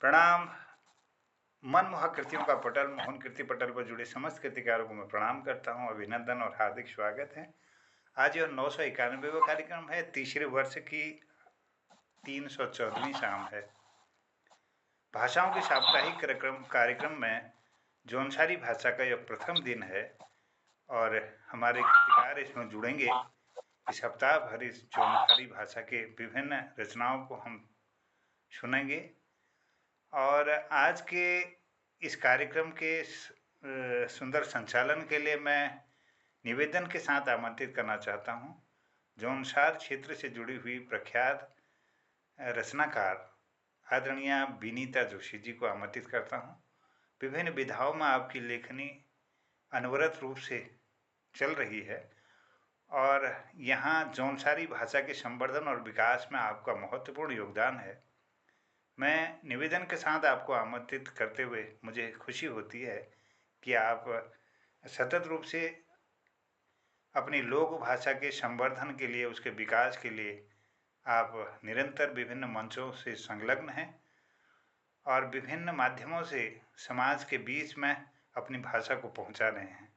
प्रणाम। मनमोहक कृतियों का पटल, मोहन कीर्ति पटल पर जुड़े समस्त कृतिकारों को मैं प्रणाम करता हूँ, अभिनंदन और हार्दिक स्वागत है। आज यह 991वां कार्यक्रम है, तीसरे वर्ष की 314वीं शाम है। भाषाओं के साप्ताहिक कार्यक्रम में जौनसारी भाषा का यह प्रथम दिन है और हमारे कृतिकार इसमें जुड़ेंगे। इस सप्ताह भर इस जौनसारी भाषा के विभिन्न रचनाओं को हम सुनेंगे और आज के इस कार्यक्रम के सुंदर संचालन के लिए मैं निवेदन के साथ आमंत्रित करना चाहता हूँ। जौनसार क्षेत्र से जुड़ी हुई प्रख्यात रचनाकार आदरणीय विनीता जोशी जी को आमंत्रित करता हूँ। विभिन्न विधाओं में आपकी लेखनी अनवरत रूप से चल रही है और यहाँ जौनसारी भाषा के संवर्धन और विकास में आपका महत्वपूर्ण योगदान है। मैं निवेदन के साथ आपको आमंत्रित करते हुए मुझे खुशी होती है कि आप सतत रूप से अपनी लोक भाषा के संवर्धन के लिए, उसके विकास के लिए आप निरंतर विभिन्न मंचों से संलग्न हैं और विभिन्न माध्यमों से समाज के बीच में अपनी भाषा को पहुंचा रहे हैं।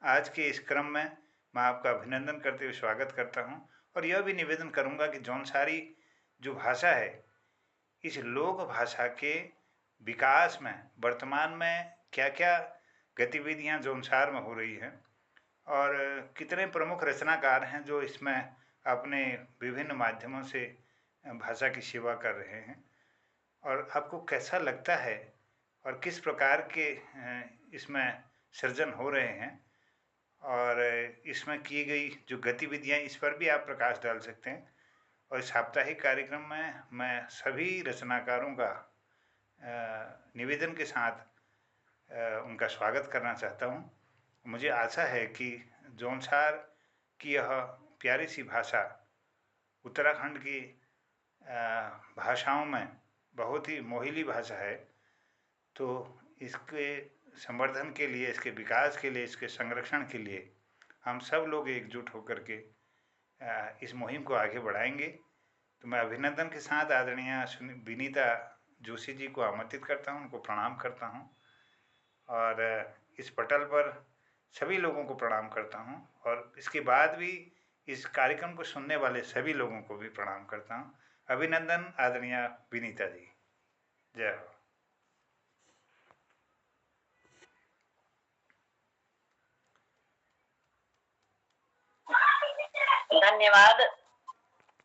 आज के इस क्रम में मैं आपका अभिनंदन करते हुए स्वागत करता हूं और यह भी निवेदन करूंगा कि जौनसारी जो भाषा है, इस लोक भाषा के विकास में वर्तमान में क्या क्या गतिविधियां जौनसार में हो रही हैं और कितने प्रमुख रचनाकार हैं जो इसमें अपने विभिन्न माध्यमों से भाषा की सेवा कर रहे हैं और आपको कैसा लगता है और किस प्रकार के इसमें सृजन हो रहे हैं और इसमें की गई जो गतिविधियां, इस पर भी आप प्रकाश डाल सकते हैं। और साप्ताहिक कार्यक्रम में मैं सभी रचनाकारों का निवेदन के साथ उनका स्वागत करना चाहता हूं। मुझे आशा है कि जौनसार की यह प्यारी सी भाषा उत्तराखंड की भाषाओं में बहुत ही मोहिली भाषा है, तो इसके संवर्धन के लिए, इसके विकास के लिए, इसके संरक्षण के लिए हम सब लोग एकजुट होकर के इस मुहिम को आगे बढ़ाएंगे। तो मैं अभिनंदन के साथ आदरणीय विनीता जोशी जी को आमंत्रित करता हूं, उनको प्रणाम करता हूं और इस पटल पर सभी लोगों को प्रणाम करता हूं और इसके बाद भी इस कार्यक्रम को सुनने वाले सभी लोगों को भी प्रणाम करता हूं। अभिनंदन आदरणीय विनीता जी। जय हो। धन्यवाद।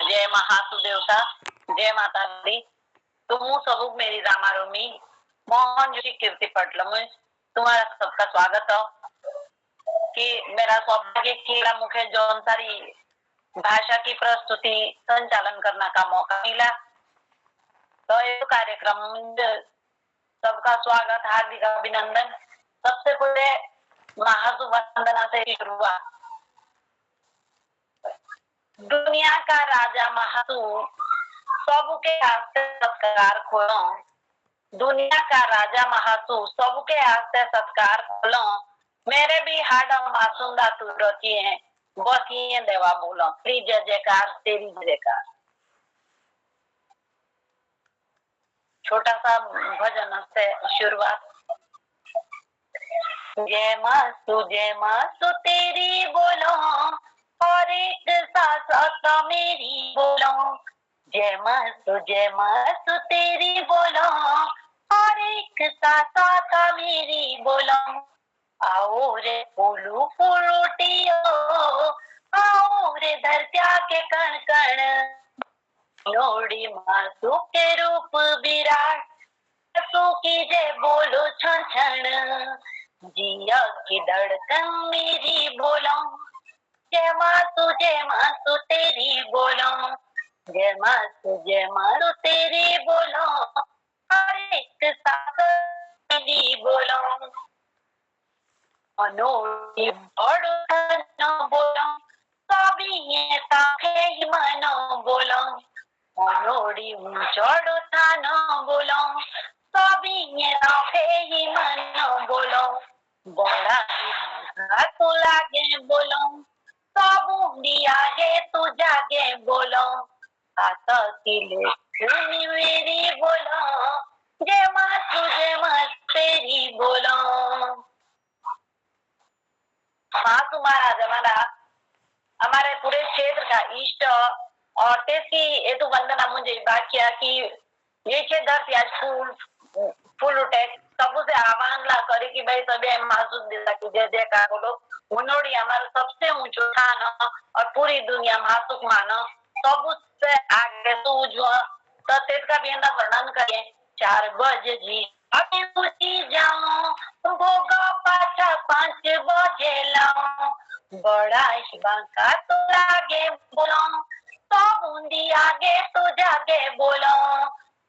जय महासुदेवता, जय माता दी। तुम सबक मेरी रामारोमी मोहन जोशी कीर्ति पटल में तुम्हारा सबका स्वागत है कि मेरा सौभाग्य कीड़ा मुखे जौनसारी भाषा की प्रस्तुति संचालन करने का मौका मिला। तो ये कार्यक्रम सबका स्वागत, हार्दिक अभिनंदन। सबसे पहले महासु वंदना से शुरुआत। दुनिया का राजा महासु सबके आस्ते सत्कार खोलो। दुनिया का राजा महासु सबके आस्ते सत्कार खोलो। मेरे भी हाड मासूंदा तू रची है, बस ये देवा बोलो। तेरी जय जयकार, तेरी जयकार। छोटा सा भजन से शुरुआत। जय मासु तेरी बोलो और एक साथ मेरी बोलो। जय मासु तेरी बोलो और एक साथ मेरी बोलो। आओ रे फूलू फूलूटियो, आओ रे धरत्या के कण कण। लोड़ी मासु के रूप विराट, मासु की जय बोलो छण छण। जिया की धड़कन मेरी बोलो। जय मासु तेरी बोलो। जय मासु तेरी बोलो हर एक साथ मेरी बोलो। मनोड़ी बड़ो धनो बोलो, सभी ये ताके ही मनो बोलो। मनोड़ी चढ़ो थानो बोलो, सभी ये ताके ही मनो बोलो। बड़ा तू लागे बोलो, सबूंडी आगे तू जागे बोलो। आता की लेखनी मेरी बोलो। जय बाकिया की ये छे धरती आज फूल उठे सबू से आह्वान ला करे कि भाई सभी महासूद देवता की जय जयकार बोलो। मुनोड़ी हमारा सबसे ऊंचो स्थान और पूरी दुनिया महासुख मानो सब से आगे सूझो तो तेज भी अंदर वर्णन करें। 4 बजे जी अभी उठी जाऊं भोगा पाछा 5 बजे लाऊं बड़ा ही बांका तो आगे बोलो तो बूंदी आगे तो जागे बोलो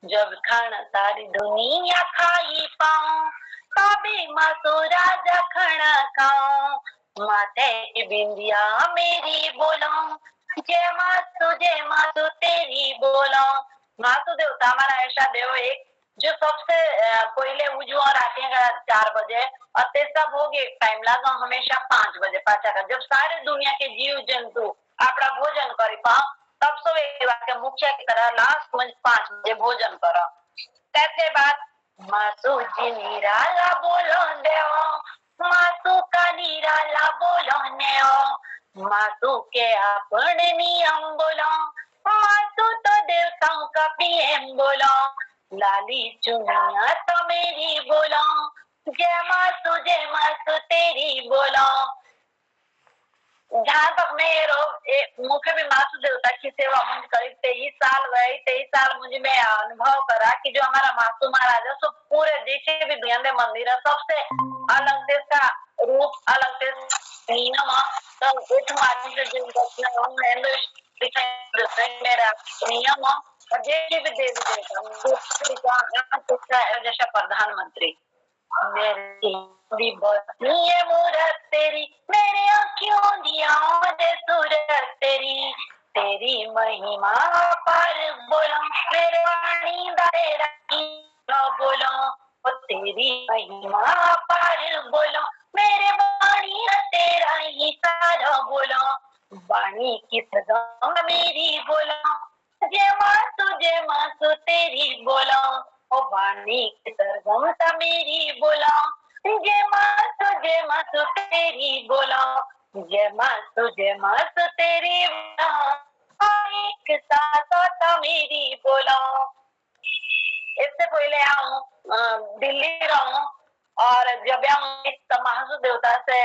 जब खाना सारी दुनिया खाई पाऊं कभी मासू राजा खाना खाऊं माथे की बिंदिया मेरी बोलो जय मासू तेरी बोलो। मासू देवता हमारा ऐसा देव एक जो सबसे पहले उजुआ रखेगा 4 बजे और ते सब हो गए टाइम लगा हमेशा 5 बजे पाचा का जब सारे दुनिया के जीव जंतु अपना भोजन करी पाओ तब सब के मुखिया की तरह लास्ट में 5 बजे भोजन करो। त्यसके बाद मासू जी निराला बोलो देओ मासू का निराला बोलो नेओ मासू के अपने नियम बोलो मासू तो देवताओं का पीएम बोलो लाली चुनिया तो मेरी बोलो जय मासू तेरी बोलो। जहाँ तक मैं मुख्य में मासू देवता की सेवा मुझे करीब 23 साल गए 23 साल मुझे मैं अनुभव करा कि जो हमारा मासू महाराज है सब पूरे देश भी दुनिया में मंदिर है सबसे अलग देश का रूप अलग देश नियम तो एक माध्यम से जो मेरा नियम और देश भी देवता जैसा प्रधानमंत्री मेरी बसनी है मूरत तेरी मेरे आँखों दिया सूरत तेरी तेरी महिमा पर बोलो मेरे वाणी तेरा बोलो तेरी महिमा पर बोलो मेरे वाणी तेरा ही सारा बोलो वाणी की सदा मेरी बोलो जय मासू तेरी बोलो ओ वाणी की सरगमता मेरी बोलो जय मासू तेरी बोलो जय मासू तेरी बोलो एक साथ मेरी बोलो। इससे पहले आऊँ दिल्ली रहूं और जब आऊँ महासू देवता से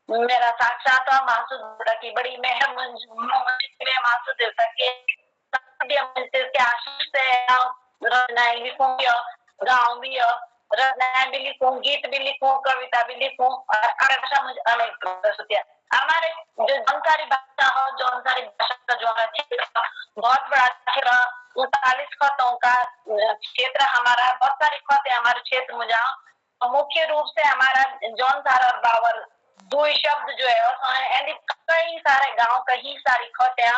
मेरा साक्षात महासू देवता की बड़ी मेहर महासू देवता के आशीष से रचनाएं लिखूं गाँव भी रचनाएं भी लिखूं गीत भी लिखूं कविता भी लिखूं और भाषा मुझे अनेक हमारे जो जानकारी भाषा हो जानकारी भाषा का जो क्षेत्र बहुत बड़ा क्षेत्र 39 खतों का क्षेत्र हमारा बहुत सारे खत है हमारे क्षेत्र में जाओ मुख्य रूप से हमारा जौनसार और बाबर 2 शब्द जो है कई सारे गांव कई सारी खत है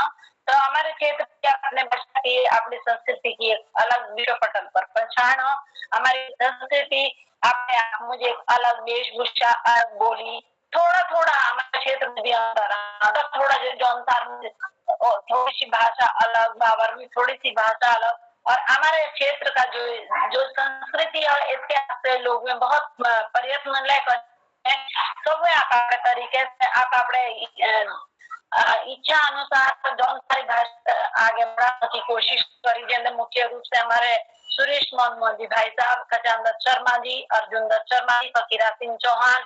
तो हमारे क्षेत्र की अपने भाषा की अपनी संस्कृति की एक अलग विश्व पटल पर पहचान हो हमारी संस्कृति अपने आप मुझे एक अलग वेशभूषा अलग बोली थोड़ा थोड़ा हमारे क्षेत्र में भी अंतर थोड़ा जो जौनसार थोड़ी सी भाषा अलग बाबर में थोड़ी सी भाषा अलग और हमारे क्षेत्र का जो संस्कृति और इतिहास से लोग में बहुत प्रयत्न लेकर सब आप तरीके से आप इच्छा अनुसार जौन सारी भाषा आगे बढ़ाने की कोशिश करी जिनमें मुख्य रूप से हमारे सुरेश मोहन जी भाई साहब खजान दत्त शर्मा जी अर्जुन दत्त शर्मा जी फकीरा सिंह चौहान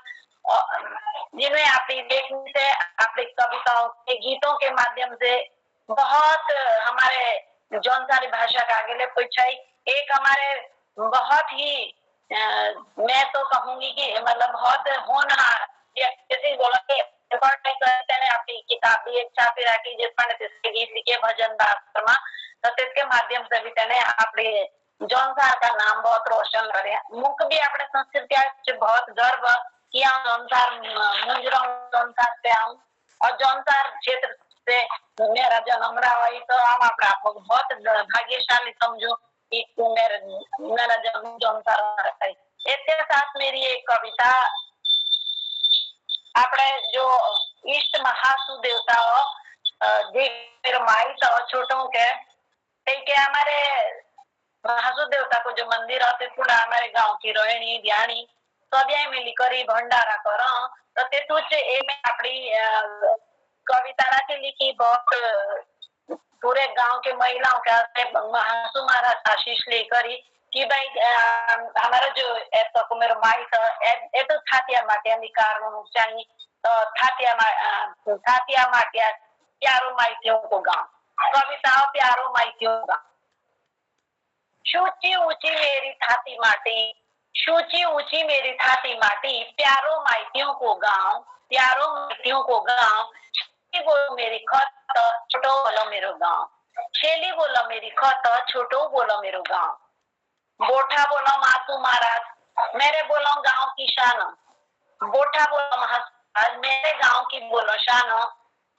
जिन्हें अपनी लेखनी से अपनी कविताओं के गीतों के माध्यम से बहुत हमारे जौनसारी भाषा का आगे ले पहुंचाई एक हमारे बहुत ही मैं तो कहूंगी कि मतलब बहुत होनहार बोला कि अपनी किताब भी एक छापी रखी जिसमें गीत लिखे भजन दास शर्मा तो इसके माध्यम से भी तेने अपने जौनसार का नाम बहुत रोशन करे मुख भी अपने संस्कृति बहुत गर्व किया जौनसार मुंजरा जौनसार से आऊँ और जौनसार क्षेत्र से मेरा जन्म रहा वही तो हम आपको बहुत भाग्यशाली समझो कि मेरा जन्म जौनसार है। इसके साथ मेरी एक कविता આપણે जो ઈષ્ટ महासु देवताओं જે माई तो छोटों के हमारे महासु देवता को जो मंदिर होते पूरा हमारे गांव की रोहिणी ध्यानी सभी मिली करी भंडारा करो तो ते तुझे में अपनी कविता राखी लिखी बहुत पूरे गांव के महिलाओं के हाथ से महासु महाराज आशीष लेकर ही कि भाई हमारा जो को मेरो माई था ए तो थातिया माटिया निकाल चाहिए तो थातिया माटिया प्यारो माइतियों को गांव कविताओं प्यारो माइतियों का ऊंची ऊंची मेरी थाती माटी ऊंची ऊंची मेरी थाती माटी प्यारो माइतियों को गांव प्यारो माइतियों को गांव बोलो मेरी खत छोटो बोलो मेरो गांव शेली बोलो मेरी खत छोटो बोलो मेरो गांव बोठा बोलो मासू महाराज मेरे बोलो गांव की शान बोठा बोलो महाराज मेरे गांव की बोलो शान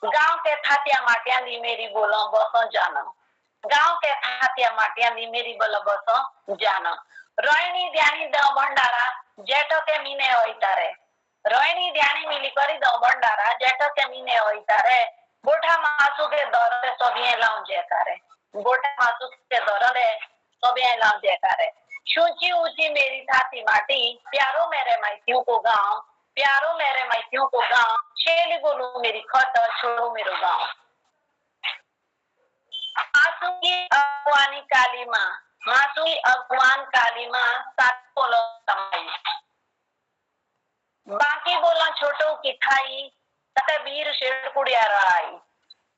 गांव के थातिया माटिया दी मेरी बोलो बस जाना गांव के थातिया माटिया दी मेरी बोलो बस जाना रोहिणी ध्यानी द भंडारा जेठो के मीने होइता रे रोहिणी ध्यानी मिली करी द भंडारा जेठो के मीने होइता रे बोठा मासू के दौरे सभी लाऊं जयकारे बोठा मासू के दौरे सभी लाऊं जयकारे ऊंची ऊंची मेरी थाती माटी प्यारो मेरे माइतियों को गांव प्यारो मेरे माइतियों को गांव शेली बोलू मेरी खत छोड़ो मेरो गांव मासू की अगवानी काली माँ मासू की अगवान काली माँ साथ बोलो कमाई बाकी बोलो छोटो की थाई तते वीर शेर कुड़िया राई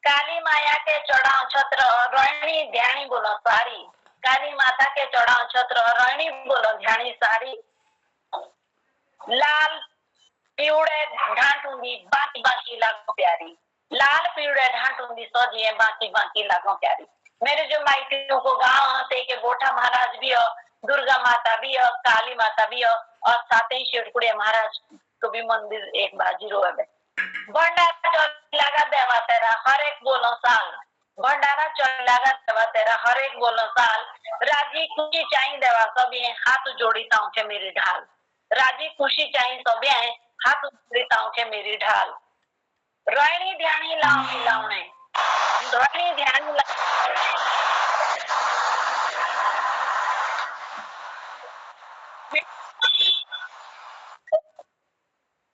काली माया के चढ़ाओ छत्र रोहिणी ध्यानी बोलो सारी काली माता के चढ़ाओ छत्र रोहिणी बोलो ध्यानी सारी लाल पीवड़े ढांटूंगी बाकी बाकी लागो प्यारी लाल पीवड़े ढांटूंगी सजिए बाकी बाकी लागो प्यारी मेरे जो माइटियों को गांव ते के बोठा महाराज भी हो दुर्गा माता भी हो काली माता भी हो और साथ ही शेरकुड़िया महाराज को भी मंदिर एक बाजीरो है भंडारा चल लगा देवा तेरा हर एक बोलो साल भंडारा चल लगा देवा तेरा हर एक बोलो साल राजी खुशी चाहिए देवा सभी हाथ जोड़ीता हूँ के मेरी ढाल राजी खुशी चाहिए सभी हाथ जोड़ीता हूँ के मेरी ढाल रोहिणी ध्यानी लाओ मिलावने रोहिणी ध्यानी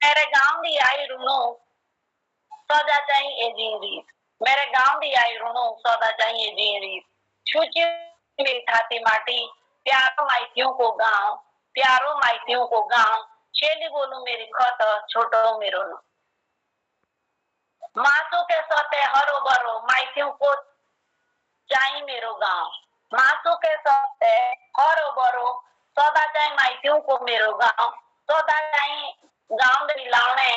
मेरे गांव दी आई रुनो सदा चाहिए जी रीत मेरे गांव दी आई रुनो सदा चाहिए जी रीत छुची मेरी थाती माटी प्यारो माइतियों को गांव प्यारो माइतियों को गांव शेली बोलू मेरी खत छोटो मेरो नो मासू के सते हरो बरो माइतियों को चाहिए मेरो गांव मासू के सते हरो बरो सदा चाहिए माइतियों को मेरो गांव सदा चाहिए गांव में मिलावने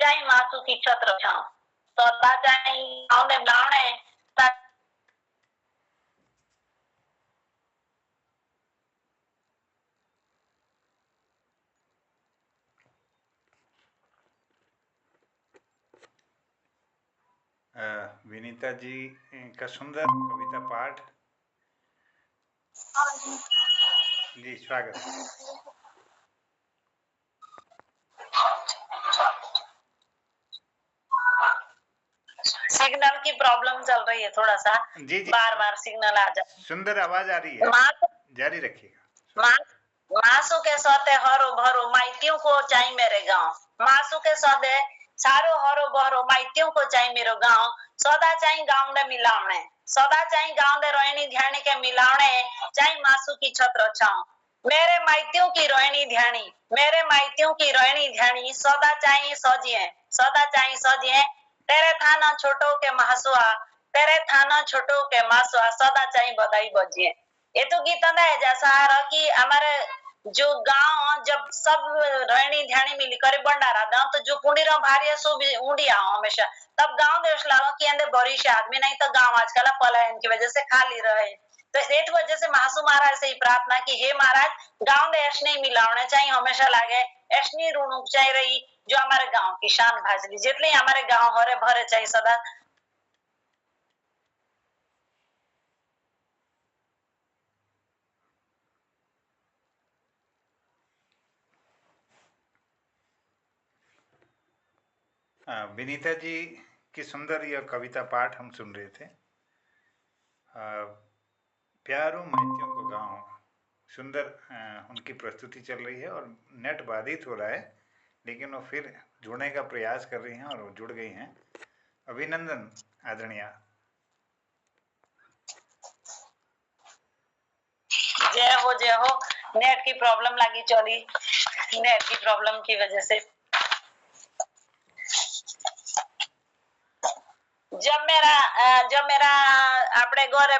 चाहिए मासू की छत्र छाव सदा चाहिए गांव में मिलावने विनीता जी का सुंदर कविता पाठ जी स्वागत है। सिग्नल की प्रॉब्लम चल रही है थोड़ा सा जी जी बार बार सिग्नल आ जाए सुंदर आवाज आ रही है जारी रखिएगा मासू के सौते हरो भरो माइतियों को चाहिए मेरे गांव मासू के सौदे सारो हरो बहरो माइतियों को चाहिए मेरो गांव सौदा चाहिए गांव में मिलावने सौदा चाहिए गांव में रोहिणी ध्यानी के मिलावने चाहिए मासू की छत्र छाव मेरे माइतियों की रोहिणी ध्यानी मेरे माइतियों की रोहिणी ध्यानी सौदा चाहिए सजिए तेरे थाना छोटो के मासुआ तेरे थाना छोटो के मासुआ सौदा चाहिए बधाई बजिए ये तो गीत है जैसा कि हमारे जो गांव जब सब रोहिणी ध्यानी मिली करे भंडारा दां तो जो पुंडीरा भारी सो भी ऊंडिया हमेशा तब गांव देश लालो कि अंदर बरिश आदमी नहीं तो गांव आजकल पलायन की वजह से खाली रहे तो इस वजह से महासु महाराज से ही प्रार्थना की हे महाराज गांव देश नहीं मिलावने चाहिए हमेशा लागे ऐसनी ऋणुक चाहिए रही जो हमारे गांव की शान भाजली जितने हमारे गांव हरे भरे चाहिए सदा विनीता जी की सुंदर यह कविता पाठ हम सुन रहे थे। प्यारों माइतियों को गाँव सुंदर उनकी प्रस्तुति चल रही है और नेट बाधित हो रहा है लेकिन वो फिर जुड़ने का प्रयास कर रही हैं और वो जुड़ गई हैं। अभिनंदन आदरणीय। नेट की प्रॉब्लम लगी चली, नेट की प्रॉब्लम की वजह से जब मेरा આપણે ઘરે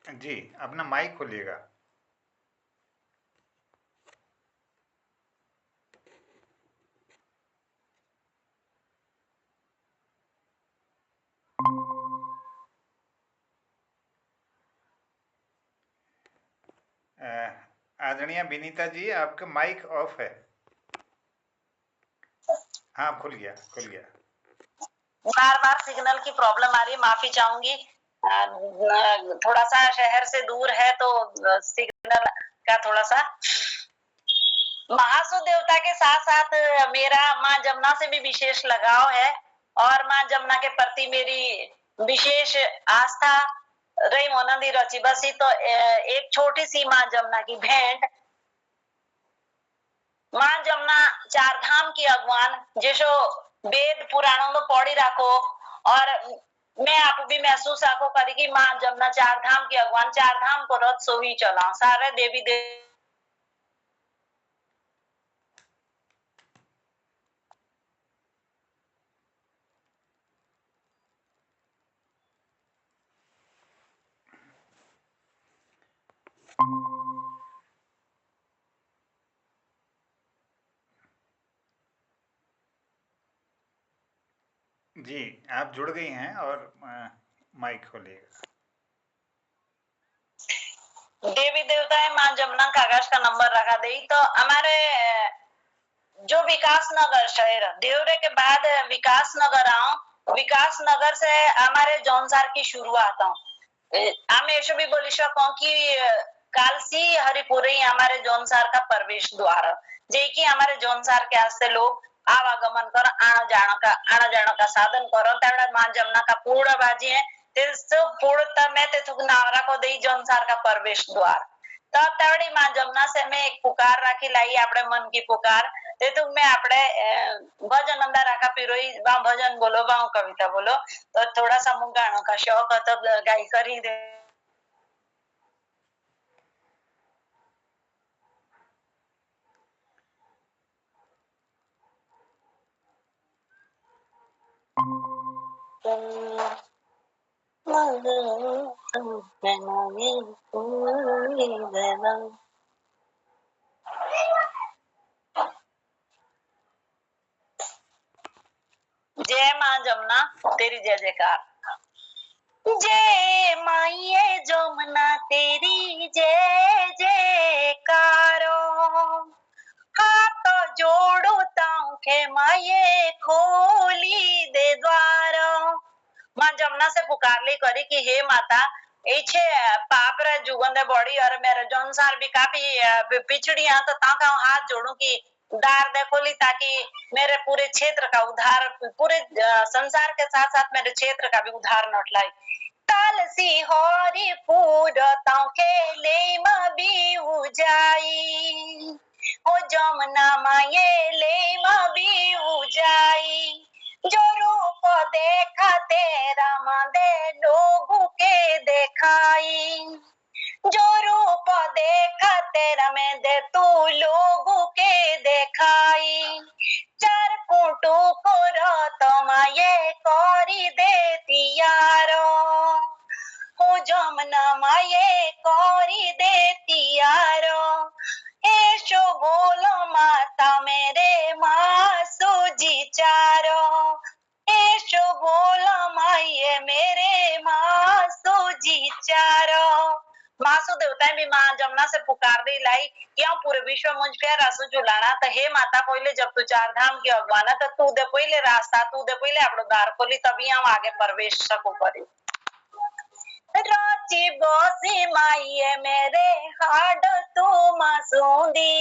जी, अपना माइक खोलिएगा। आदरणीय विनीता जी, आपका माइक ऑफ है। हाँ, खुल गया, खुल गया। बार-बार सिग्नल की प्रॉब्लम आ रही है, माफी चाहूंगी। थोड़ा सा शहर से दूर है तो सिग्नल का थोड़ा सा। महासु देवता के साथ साथ मेरा माँ जमुना से भी विशेष लगाव है और माँ जमुना के प्रति मेरी विशेष आस्था रही मोनंदी रची बसी। तो एक छोटी सी माँ जमुना की भेंट। माँ जमुना चार धाम की अगवान जैसो वेद पुराणों में पढ़ी रखो और मैं आप भी महसूस आको करी कि माँ जमुना चार धाम की अगवान, चार धाम को रथ सोही चला सारे देवी देव। जी, आप जुड़ गई हैं और माइक खोलिएगा। देवी देवता है माँ जमुना कागज का नंबर रखा दे। तो हमारे जो विकास नगर शहर देवरे के बाद विकास नगर आओ, विकास नगर से हमारे जौनसार की शुरुआत हो। हम ऐसे भी बोली सको कि कालसी हरिपुरी हमारे जौनसार का प्रवेश द्वार जे कि हमारे जौनसार के आस्ते लोग आवागमन कर आना जाना का साधन करो। तबड़ा माँ जमुना का पूर्ण बाजी है पूर्ण में नावरा को दे जौनसार का प्रवेश द्वार। तब तवड़ी माँ जमुना से मैं एक पुकार राखी लाई अपने मन की पुकार ते तुम में आपड़े भजन अंदर राखा पिरोई वहाँ भजन बोलो वहाँ कविता बोलो। तो थोड़ा सा मुँह गानों का शौक है तो गाई करी दे। जय माँ जमुना तेरी जय जयकार। जय माये जमुना तेरी जय जयकारो। हाथ जोड़ो ताऊ के माये खोली दे द्वारो। माँ जमुना से पुकार ली करी कि हे माता इच्छे पाप रे जुगंदे बड़ी और मेरे जौनसार भी काफी पिछड़ियां तो ताका हाथ जोड़ू कि द्वार दे खोली ताकि मेरे पूरे क्षेत्र का उद्धार, पूरे संसार के साथ साथ मेरे क्षेत्र का भी उद्धार नटलाई। तालसी होरी पूर ताऊ के ले भी उजाई ओ जमुना माये ले भी उजाई। जो रूप देखा तेरा मांदे लोगों के देखाई। जो रूप देखा तेरा में दे तू लोगों के देखाई। चार कुटू को रात माये कौरी देती यारो हो जमुना माये कौरी देती यारो। ऐशो बोलो माता मेरे माँ सूजी चारो। ऐशो बोलो माये मेरे माँ सूजी चारो। मासु देवता भी माँ जमुना से पुकार दी लाई क्यों पूरे विश्व मुझ पे रसू झुलाना। तो हे माता पहले जब तू चार धाम की अगवाना तो तू दे पहले रास्ता, तू दे पहले अपनो द्वार खोली तभी हम आगे प्रवेश सको करी। रात चिबोसी माइए मेरे हाड तू मासूंदी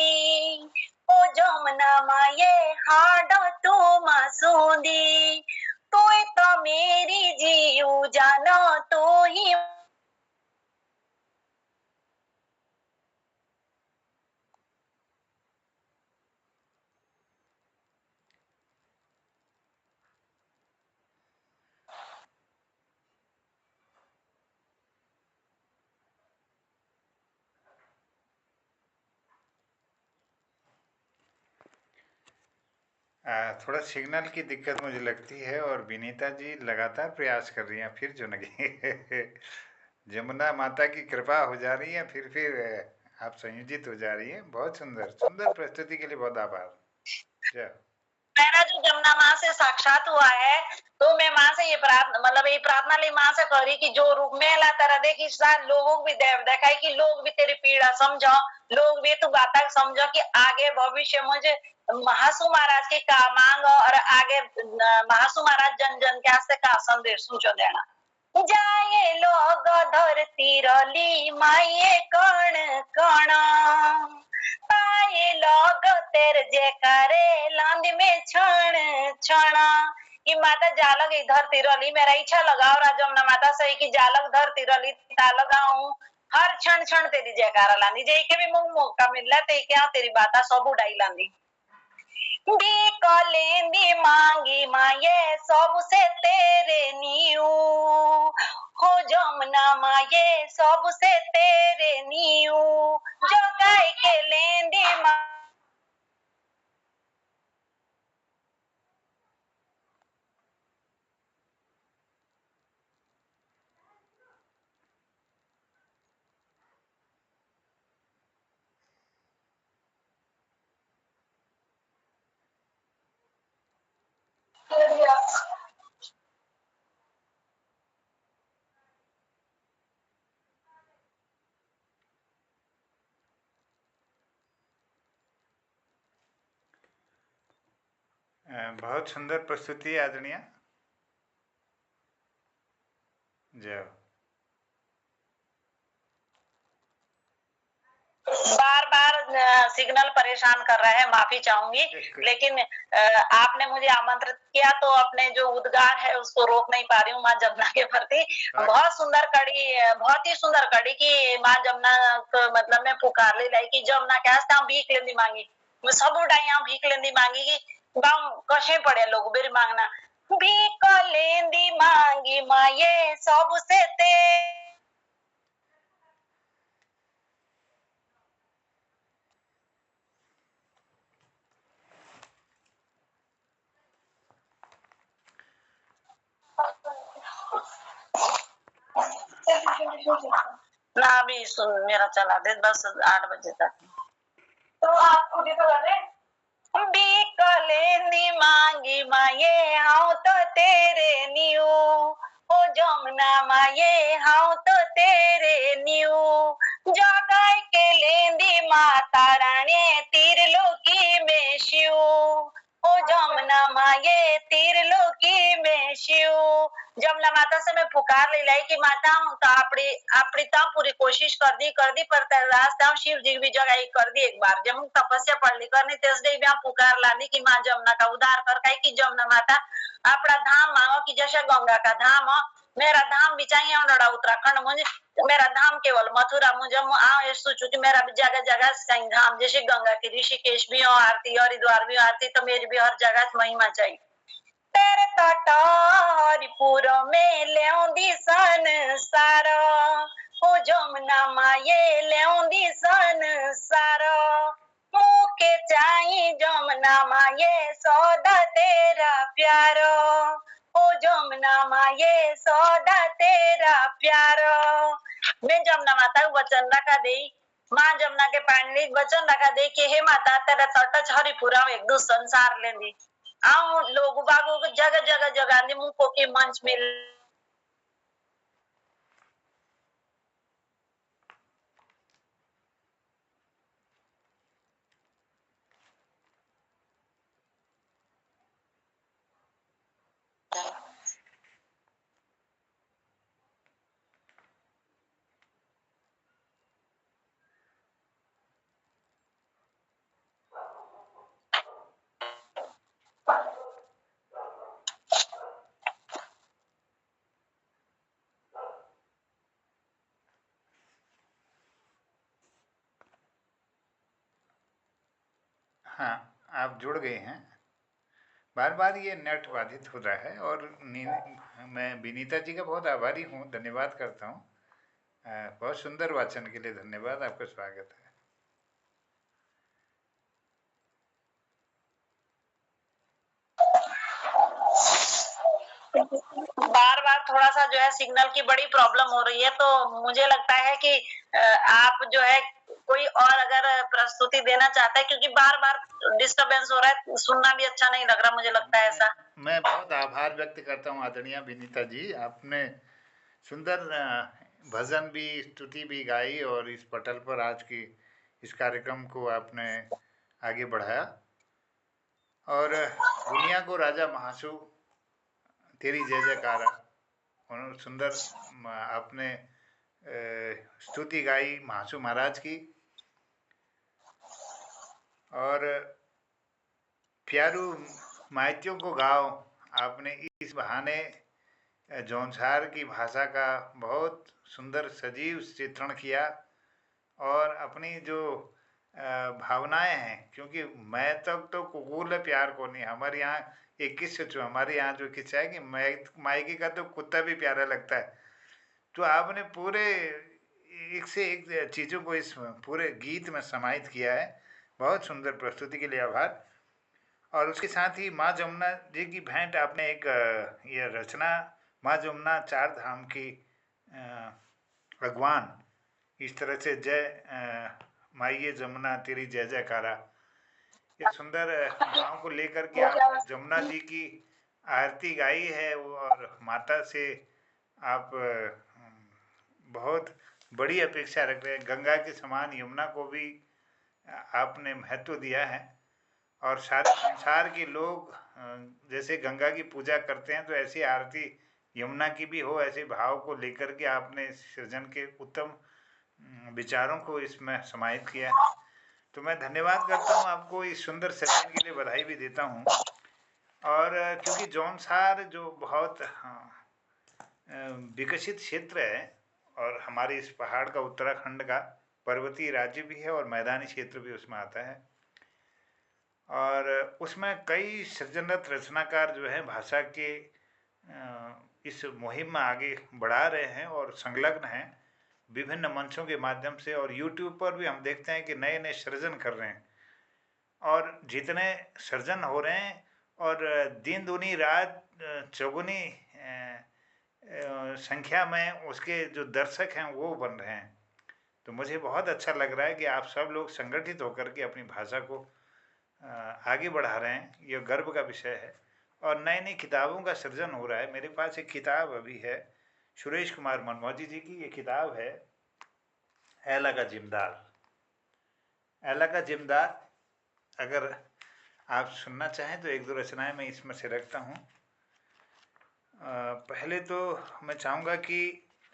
ओ जमुना माये हाड तू मासूंदी तू तो मेरी जीव जानो तू ही थोड़ा सिग्नल की दिक्कत मुझे लगती है और विनीता जी लगातार प्रयास कर रही हैं फिर जुड़ गई। जमुना माता की कृपा हो जा रही है, फिर आप संयोजित हो जा रही हैं। बहुत सुंदर सुंदर प्रस्तुति के लिए बहुत आभार। जय। मेरा जो जमुना माँ से साक्षात हुआ है तो मैं माँ से ये प्रार्थना मतलब ये प्रार्थना ली माँ से करी कि जो रूप में ला तरह दे कि शायद लोगों को भी देव दिखाई कि लोग भी तेरी पीड़ा समझो, लोग भी तू बात समझो कि आगे भविष्य मुझे महासु महाराज की का मांग और आगे महासु महाराज जन जन के आस्ते का संदेश सूचो देना जाए लोग धरती रली माये कण कण पाए लोग तेर जे करे लांद में क्षण क्षण कि माता जालग ई धरती रली मेरा इच्छा लगाओ राजमना माता सही की जालग धरती रली ता लगाऊं हर क्षण क्षण तेरी जयकारा लांदी जे के भी मुंह मौका मिलला ते क्या तेरी बाता सब उड़ाई लांदी दी कलेंदी मांगी माये सबसे तेरे नीऊ हो जमुना माये सबसे तेरे नीऊ जो गाय के लेंदी मां बहुत सुंदर प्रस्तुति आदरणीय। जय। बार बार सिग्नल परेशान कर रहा है, माफी चाहूंगी लेकिन आपने मुझे आमंत्रित किया तो अपने जो उद्गार है उसको रोक नहीं पा रही हूँ माँ जमुना के प्रति। बहुत सुंदर कड़ी, बहुत ही सुंदर कड़ी की माँ जमुना को मतलब मैं पुकार ली लाई कि जमुना क्या भीख लेंदी मांगी मैं सब उड़ाई भीख लेंदी मांगी कि गाँव कशे पड़े लोग बेरी मांगना भीख लेंदी मांगी माँ ये सबसे ते ना अभी सुन मेरा चला दे बस 8 बजे तक तो आप खुद ही तो कर रहे बीकलेंदी मांगी माये हाउ तो तेरे न्यू ओ जमुना माये हाउ तो तेरे न्यू जगाई के लेंदी माता रानी तीरलोकी में शिव ओ जमुना माये तीरलोकी में शिव जमुना माता से मैं पुकार ले लाई कि माता हूँ तो आपड़ी ता पूरी कोशिश कर दी पर रास्ता शिव जी भी जगह कर दी एक बार जब तपस्या पढ़ ली करनी तेज दे भी पुकार लानी कि माँ जमुना का उद्धार कर काई कि जमुना माता अपना धाम मांगो कि जैसे गंगा का धाम हो मेरा धाम भी चाहिए उन्होंने उत्तराखंड मुझे मेरा धाम केवल मथुरा मुझे आओ सोचू कि मेरा भी जगह जगह कहीं धाम जैसे गंगा की ऋषिकेश भी हो आरती हरिद्वार भी आरती तो मेरी भी हर जगह महिमा चाहिए तेरे हरिपुर में लेउंदी संसार हो जमुना माये लेउंदी संसार मुके चाही जमुना माये सौदा तेरा प्यार हो जमुना माये सौदा तेरा प्यार मैं जमुना माता को वचन रखा दे माँ जमुना के पांडित वचन रखा दे कि हे माता तेरा तट हरिपुरा एक दू संसार लेंदी आओ लोग बागों को जगह जगह जगह मुंह के मंच में हाँ, आप जुड़ गए हैं। बार बार ये नेट बाधित हो रहा है और मैं विनीता जी का बहुत आभारी हूँ, धन्यवाद करता हूँ। बहुत सुंदर वाचन के लिए धन्यवाद, आपका स्वागत है। बार बार थोड़ा सा जो है सिग्नल की बड़ी प्रॉब्लम हो रही है, तो मुझे लगता है कि आप जो है कोई और अगर प्रस्तुति देना चाहते हैं, क्योंकि बार बार डिस्टरबेंस हो रहा है, सुनना भी अच्छा नहीं लग रहा, मुझे लगता है ऐसा। मैं बहुत आभार व्यक्त करता हूँ आदरणीय विनीता जी, आपने सुंदर भजन भी, स्तुति भी गाई और इस पटल पर आज की इस कार्यक्रम को आपने आगे बढ़ाया। और दुनिया को राजा महासु तेरी जय जयकारा, उन्होंने सुंदर आपने स्तुति गाई महासु महाराज की। और प्यारू माइतियों को गाओ, आपने इस बहाने जौनसार की भाषा का बहुत सुंदर सजीव चित्रण किया और अपनी जो भावनाएं हैं, क्योंकि मैं तक तो कुकूल प्यार को नहीं, हमारे यहाँ एक किस्सा जो हमारे यहाँ जो किस्सा है कि मायके का तो कुत्ता भी प्यारा लगता है। तो आपने पूरे एक से एक चीज़ों को इस पूरे गीत में समाहित किया है। बहुत सुंदर प्रस्तुति के लिए आभार। और उसके साथ ही माँ जमुना जी की भेंट आपने एक ये रचना, माँ जमुना चार धाम की भगवान, इस तरह से माइये जमुना तेरी जय जयकारा, ये सुंदर भाव को लेकर के आप जमुना जी की आरती गाई है और माता से आप बहुत बड़ी अपेक्षा रख रहे हैं। गंगा के समान यमुना को भी आपने महत्व दिया है और सारे संसार के लोग जैसे गंगा की पूजा करते हैं, तो ऐसी आरती यमुना की भी हो, ऐसे भाव को लेकर के आपने सृजन के उत्तम विचारों को इसमें समाहित किया है। तो मैं धन्यवाद करता हूँ आपको, इस सुंदर सृजन के लिए बधाई भी देता हूँ। और क्योंकि जौनसार जो बहुत विकसित क्षेत्र है और हमारे इस पहाड़ का, उत्तराखंड का पर्वतीय राज्य भी है और मैदानी क्षेत्र भी उसमें आता है। और उसमें कई सृजनरत रचनाकार जो है भाषा के इस मुहिम में आगे बढ़ा रहे हैं और संलग्न हैं विभिन्न मंचों के माध्यम से। और यूट्यूब पर भी हम देखते हैं कि नए नए सृजन कर रहे हैं और जितने सृजन हो रहे हैं और दिन दूनी रात चौगुनी संख्या में उसके जो दर्शक हैं वो बन रहे हैं। तो मुझे बहुत अच्छा लग रहा है कि आप सब लोग संगठित होकर के अपनी भाषा को आगे बढ़ा रहे हैं, ये गर्व का विषय है। और नई नई किताबों का सृजन हो रहा है। मेरे पास एक किताब अभी है सुरेश कुमार मनमोजी जी की, ये किताब है एला का जिमदार। एला का जिमदार अगर आप सुनना चाहें तो एक दो रचनाएं मैं इसमें से रखता हूँ। पहले तो मैं चाहूँगा कि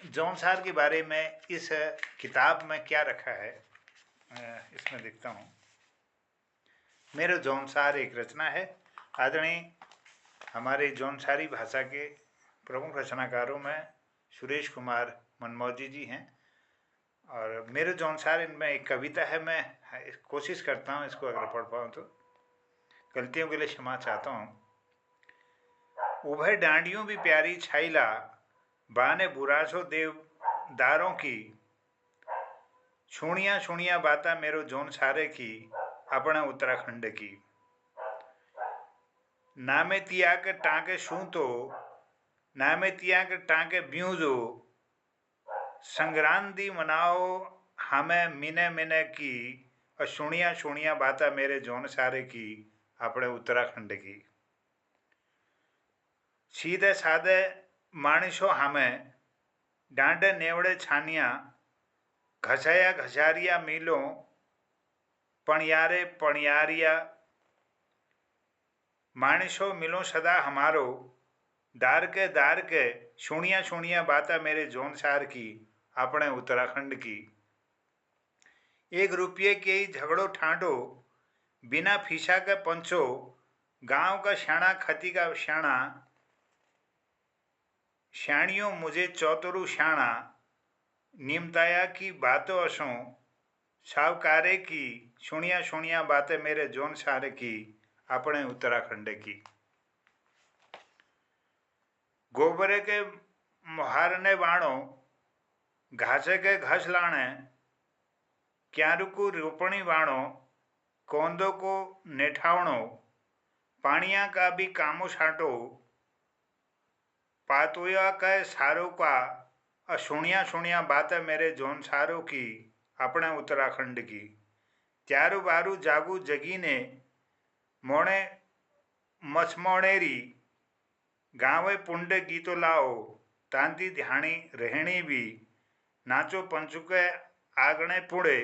जौनसार के बारे में इस किताब में क्या रखा है, इसमें देखता हूँ। मेरे जौनसार एक रचना है। आदरणीय हमारे जौनसारी भाषा के प्रमुख रचनाकारों में सुरेश कुमार मनमोजी जी हैं और मेरे जौनसार इनमें एक कविता है। मैं कोशिश करता हूँ इसको अगर पढ़ पाऊँ तो, गलतियों के लिए क्षमा चाहता हूँ। उभय डांडियों भी प्यारी छाइला, बाने बुरासो देव दारों की, छुणिया छुणिया बाता मेरो जोन सारे की, अपने उत्तराखंड की। नामे तियाक टाँके सूतो, नामे तियाक टाँके ब्यूजो, संग्रांति मनाओ हमें मिने मिने की, और सुनिया सुनिया बाता मेरे जोन सारे की, अपने उत्तराखंड की। सीधे साधे मानिसो हमें, डांडे नेवड़े छानिया, घसाया घसारिया मिलो, पणियारे पणियारिया, मानिसो मिलो सदा हमारो, दार के सुनिया सुनिया बाता मेरे जौनसार की, अपने उत्तराखंड की। एक रुपये के ही झगड़ो ठाडो, बिना फीसा के पंचो, गांव का श्याणा खती का श्याणा, श्याणियों मुझे चौतरु श्याणा, निमताया की बातों असों, सावकारे की सुनिया सुनिया बातें मेरे जोन सारे की अपने उत्तराखंड की। गोबरे के मुहारने बाणो घासे के घस लाणे क्यारू को रोपणी वाणो कोंदो को नेठावणो पानिया का भी कामो छाटो पातोया के सारो का सुनिया सुनिया बातें मेरे जोन सारो की अपने उत्तराखंड की। त्यारू बारू जागू जगीने मोणे मछमोणेरी गावे पुंडे गीतो लाओ तांती ध्यानी रहणी भी नाचो पंचुके आगणे पुड़े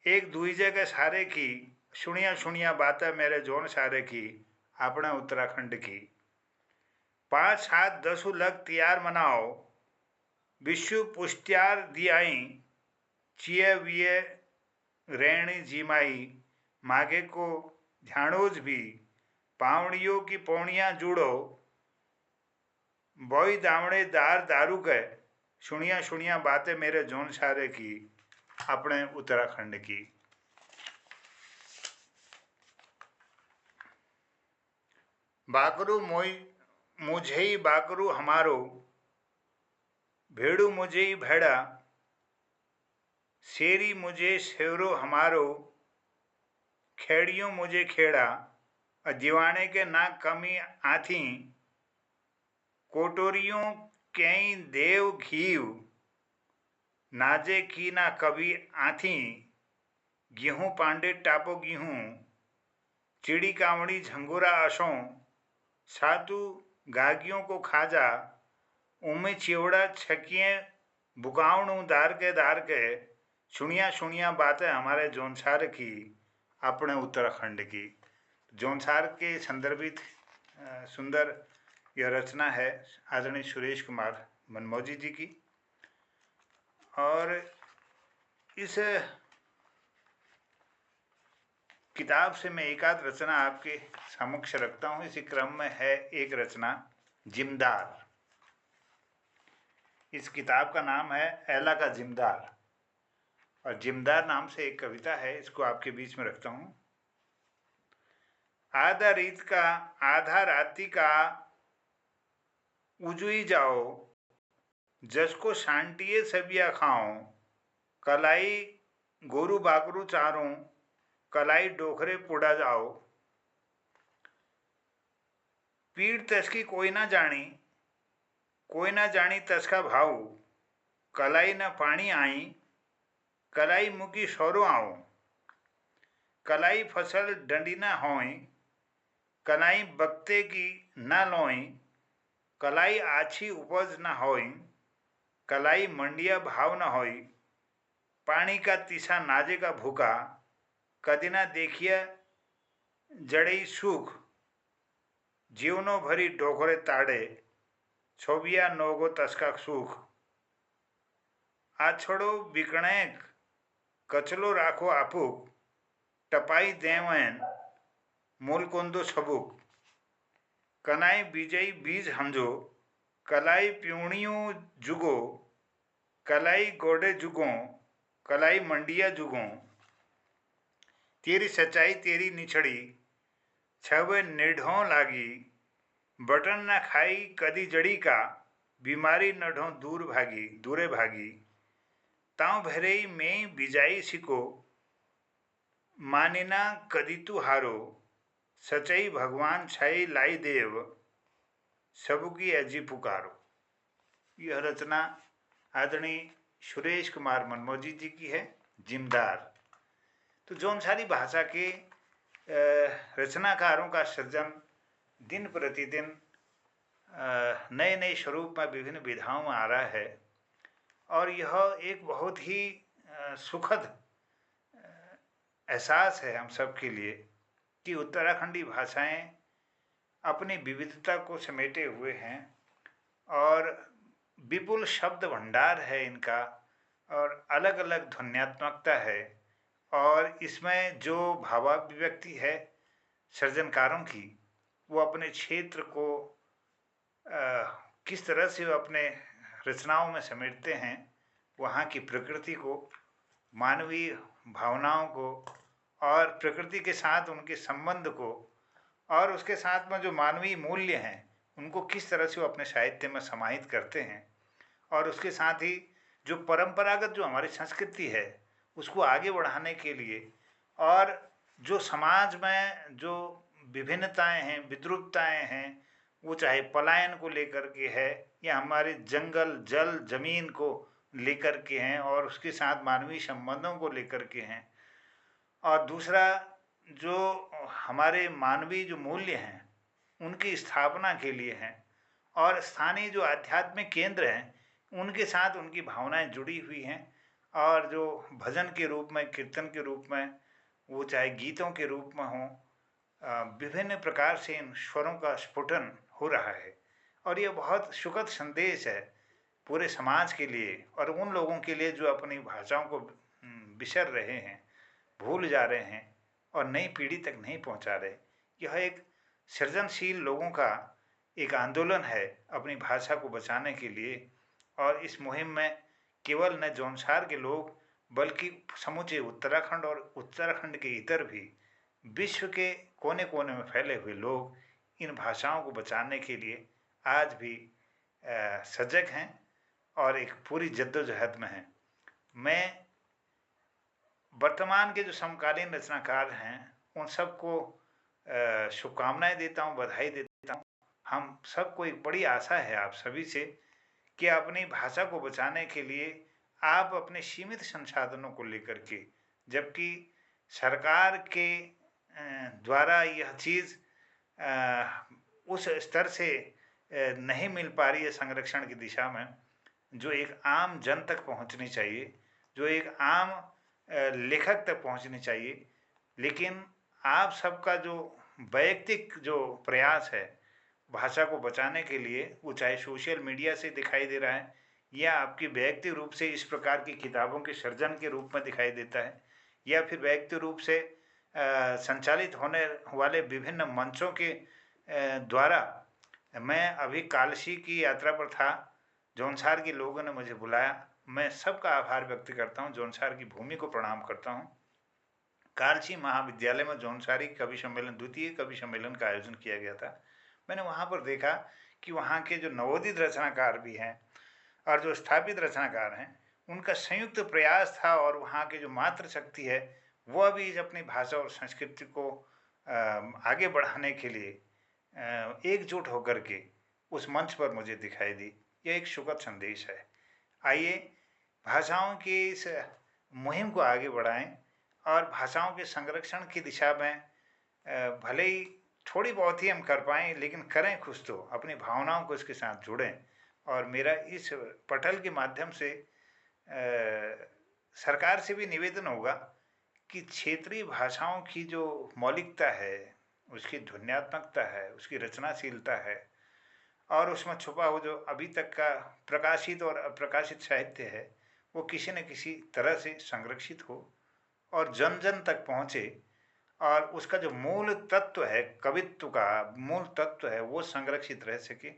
एक दूजे के सारे की सुनिया सुनिया बातें मेरे जोन सारे की अपने उत्तराखंड की। 5, 7, 10 लग त्यार मनाओ विश्व पुष्ट्यार दियाई चिये विये रेणी जीमाई मागे को ध्यानोज भी पावड़ियों की पौड़ियाँ जुड़ो बोई दावड़े दार दारू के सुनिया सुनिया बातें मेरे जोन सारे की अपने उत्तराखंड की। बाकरू मोई मुझे ही बाकरू हमारो भेड़ू मुझे ही भेड़ा शेरी मुझे शेरो हमारो खेड़ियों मुझे खेड़ा दीवाने के ना कमी आथी कोटोरियों कई देव घीव नाजे की ना कभी आथी गेहूं पांडे टापो गेहूं चिड़ी कावड़ी झंगोरा असों सातु गागियों को खाजा उमे चिवड़ा छकिए बुकावणु दार के सुनिया सुनिया बातें हमारे जोनसार की अपने उत्तराखंड की। जोनसार के संदर्भित सुंदर यह रचना है आदरणीय सुरेश कुमार मनमोजी जी की। और इस किताब से मैं एक आध रचना आपके समक्ष रखता हूँ। इसी क्रम में है एक रचना जिमदार। इस किताब का नाम है एला का जिमदार और जिमदार नाम से एक कविता है, इसको आपके बीच में रखता हूँ। आधा रीत का आधा राती का उजुई जाओ जसको शांटिये सबिया खाओ कलाई गोरू बाकरू चारों कलाई डोखरे पुड़ा जाओ पीड़ तसकी कोई ना जानी तसका भाव कलाई न पानी आई कलाई मुकी सोरो आओ कलाई फसल डंडी न होई कलाई बक्ते की न लोई कलाई आछी उपज न होई कलाई मंडिया भाव न होई पानी का तीसा नाजे का भूखा कदी ना देखिए जड़ई सुख जीवनो भरी डोखरे ताड़े छोबिया नोगो तस्का सुख आछड़ो बिकणेक कचलो राखो आपुक टपाई देवन मूलकोंदो सबुक कनाई बीजई बीज हमजो कलाई प्यूणियों जुगो कलाई गोडे जुगों कलाई मंडिया जुगों तेरी सच्चाई तेरी निछड़ी छवे निढों लागी बटन न खाई कदी जड़ी का बीमारी नढों दूरे भागी ताऊ भरेई में बिजाई सिको मानिना कदी तू हारो सचई भगवान छाई लाई देव सबकी अजी पुकारो। यह रचना आदरणीय सुरेश कुमार मनमोजी जी की है, जिमदार। तो जौनसारी भाषा के रचनाकारों का सृजन दिन प्रतिदिन नए नए स्वरूप में विभिन्न विधाओं में आ रहा है और यह एक बहुत ही सुखद एहसास है हम सब के लिए कि उत्तराखंडी भाषाएं अपनी विविधता को समेटे हुए हैं और विपुल शब्द भंडार है इनका और अलग अलग ध्वन्यात्मकता है और इसमें जो भावाभिव्यक्ति है सृजनकारों की वो अपने क्षेत्र को किस तरह से वो अपने रचनाओं में समेटते हैं, वहाँ की प्रकृति को मानवीय भावनाओं को और प्रकृति के साथ उनके संबंध को और उसके साथ में जो मानवीय मूल्य हैं उनको किस तरह से वो अपने साहित्य में समाहित करते हैं, और उसके साथ ही जो परंपरागत जो हमारी संस्कृति है उसको आगे बढ़ाने के लिए, और जो समाज में जो विभिन्नताएं हैं, विद्रुपताएं हैं, वो चाहे पलायन को लेकर के है या हमारे जंगल जल जमीन को लेकर के हैं और उसके साथ मानवीय संबंधों को लेकर के हैं, और दूसरा जो हमारे मानवीय जो मूल्य हैं उनकी स्थापना के लिए हैं, और स्थानीय जो आध्यात्मिक केंद्र हैं उनके साथ उनकी भावनाएं जुड़ी हुई हैं, और जो भजन के रूप में, कीर्तन के रूप में, वो चाहे गीतों के रूप में हों, विभिन्न प्रकार से इन स्वरों का स्फुटन हो रहा है। और ये बहुत सुखद संदेश है पूरे समाज के लिए और उन लोगों के लिए जो अपनी भाषाओं को बिसर रहे हैं, भूल जा रहे हैं और नई पीढ़ी तक नहीं पहुंचा रहे। यह एक सृजनशील लोगों का एक आंदोलन है अपनी भाषा को बचाने के लिए, और इस मुहिम में केवल न जौनसार के लोग बल्कि समूचे उत्तराखंड और उत्तराखंड के इतर भी विश्व के कोने कोने में फैले हुए लोग इन भाषाओं को बचाने के लिए आज भी सजग हैं और एक पूरी जद्दोजहद में हैं। मैं वर्तमान के जो समकालीन रचनाकार हैं उन सबको शुभकामनाएं देता हूँ, बधाई देता हूँ। हम सबको एक बड़ी आशा है आप सभी से कि अपनी भाषा को बचाने के लिए आप अपने सीमित संसाधनों को लेकर के, जबकि सरकार के द्वारा यह चीज़ उस स्तर से नहीं मिल पा रही है संरक्षण की दिशा में, जो एक आम जन तक पहुंचनी चाहिए, जो एक आम लेखक तक पहुंचनी चाहिए। लेकिन आप सबका जो वैयक्तिक जो प्रयास है भाषा को बचाने के लिए, वो चाहे सोशल मीडिया से दिखाई दे रहा है या आपकी वैयक्तिक रूप से इस प्रकार की किताबों के सृजन के रूप में दिखाई देता है, या फिर व्यक्ति रूप से संचालित होने वाले विभिन्न मंचों के द्वारा। मैं अभी कालसी की यात्रा पर था, जौनसार के लोगों ने मुझे बुलाया, मैं सबका आभार व्यक्त करता हूँ, जौनसार की भूमि को प्रणाम करता हूँ। कालसी महाविद्यालय में जौनसारी कवि सम्मेलन, द्वितीय कवि सम्मेलन का आयोजन किया गया था। मैंने वहाँ पर देखा कि वहाँ के जो नवोदित रचनाकार भी हैं और जो स्थापित रचनाकार हैं उनका संयुक्त प्रयास था, और वहाँ की जो मातृशक्ति है वह भी अपनी भाषा और संस्कृति को आगे बढ़ाने के लिए एकजुट होकर के उस मंच पर मुझे दिखाई दी। यह एक सुखद संदेश है। आइए भाषाओं की इस मुहिम को आगे बढ़ाएं और भाषाओं के संरक्षण की दिशा में भले ही थोड़ी बहुत ही हम कर पाएँ, लेकिन करें कुछ तो, अपनी भावनाओं को इसके साथ जुड़ें। और मेरा इस पटल के माध्यम से सरकार से भी निवेदन होगा कि क्षेत्रीय भाषाओं की जो मौलिकता है, उसकी ध्वन्यात्मकता है, उसकी रचनाशीलता है, और उसमें छुपा हुआ जो अभी तक का प्रकाशित और अप्रकाशित साहित्य है, वो किसी न किसी तरह से संरक्षित हो और जन जन तक पहुँचे, और उसका जो मूल तत्व है, कवित्व का मूल तत्व है, वो संरक्षित रह सके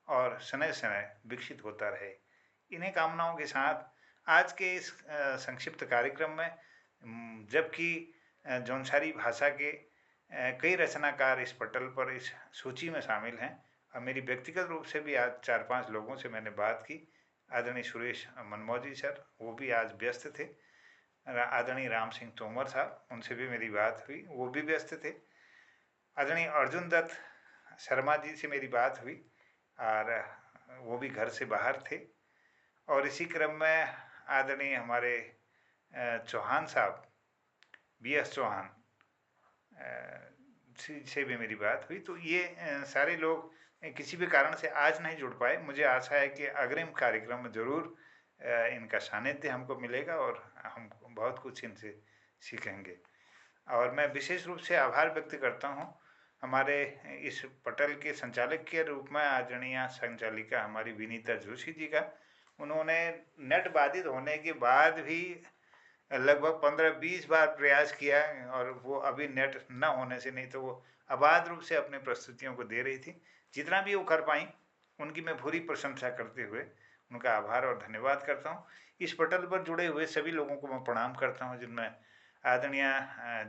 और समय समय विकसित होता रहे। इन्हीं कामनाओं के साथ आज के इस संक्षिप्त कार्यक्रम में, जबकि जौनसारी भाषा के कई रचनाकार इस पटल पर, इस सूची में शामिल हैं, और मेरी व्यक्तिगत रूप से भी आज 4-5 लोगों से मैंने बात की। आदरणीय सुरेश मनमोजी सर, वो भी आज व्यस्त थे। आदरणीय राम सिंह तोमर साहब, उनसे भी मेरी बात हुई, वो भी व्यस्त थे। आदरणीय अर्जुन दत्त शर्मा जी से मेरी बात हुई और वो भी घर से बाहर थे। और इसी क्रम में आदरणीय हमारे चौहान साहब, BS चौहान से भी मेरी बात हुई। तो ये सारे लोग किसी भी कारण से आज नहीं जुड़ पाए। मुझे आशा है कि अग्रिम कार्यक्रम में ज़रूर इनका सानिध्य हमको मिलेगा और हम बहुत कुछ इनसे सीखेंगे। और मैं विशेष रूप से आभार व्यक्त करता हूँ हमारे इस पटल के संचालक के रूप में आदरणीय संचालिका हमारी विनीता जोशी जी का। उन्होंने नेट बाधित होने के बाद भी लगभग 15-20 बार प्रयास किया, और वो अभी नेट न होने से, नहीं तो वो अबाध रूप से अपनी प्रस्तुतियों को दे रही थी। जितना भी वो कर पाई उनकी मैं पूरी प्रशंसा करते हुए उनका आभार और धन्यवाद करता हूँ। इस पटल पर जुड़े हुए सभी लोगों को मैं प्रणाम करता हूँ, जिनमें आदरणीय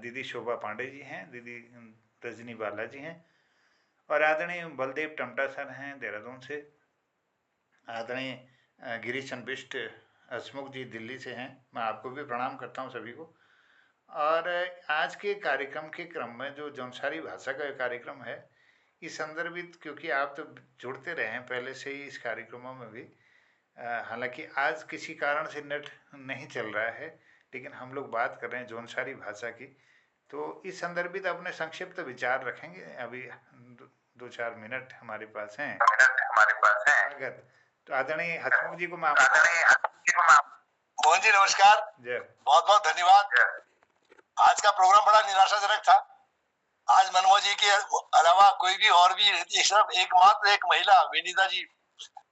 दीदी शोभा पांडे जी हैं, दीदी रजनी बाला जी हैं, और आदरणीय बलदेव टमटा सर हैं देहरादून से, आदरणीय गिरीश चंद्रबिष्ट हसमुख जी दिल्ली से हैं। मैं आपको भी प्रणाम करता हूँ सभी को। और आज के कार्यक्रम के क्रम में जो जौनसारी भाषा का कार्यक्रम है, इस संदर्भित, क्योंकि आप तो जुड़ते रहे हैं पहले से ही इस कार्यक्रमों में भी, हालांकि आज किसी कारण से नेट नहीं चल रहा है, लेकिन हम लोग बात कर रहे हैं जौनसारी भाषा की, तो इस संदर्भित अपने संक्षिप्त विचार रखेंगे। अभी 2-4 मिनट हमारे पास हैं। स्वागत। तो आदरणीय हसमुख जी को मैं मोहन जी नमस्कार, बहुत बहुत धन्यवाद। आज का प्रोग्राम बड़ा निराशाजनक था। आज मनमोहन जी के अलावा कोई भी और भी सिर्फ एकमात्र एक महिला विनीता जी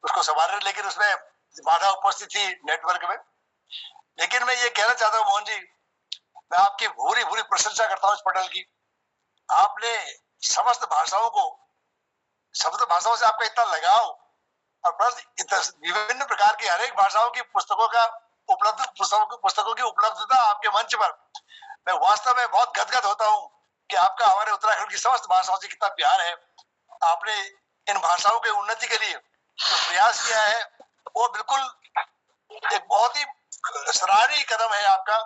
उसको संभाल रहे, लेकिन उसमें बाधा उपस्थित थी नेटवर्क में। लेकिन मैं ये कहना चाहता हूँ मोहन जी, मैं आपकी भूरी भूरी प्रशंसा करता हूँ इस पटल की। आपने समस्त भाषाओं को, शब्द भाषाओं से आपका इतना लगाव, और प्लस विभिन्न प्रकार की हर एक भाषाओं की पुस्तकों की उपलब्धता आपके मंच पर, मैं वास्तव में बहुत गदगद होता हूँ कि आपका हमारे उत्तराखंड की समस्त भाषाओं से कितना प्यार है। आपने इन भाषाओं के उन्नति के लिए जो प्रयास किया है वो बिल्कुल एक बहुत ही सराहनीय कदम है आपका।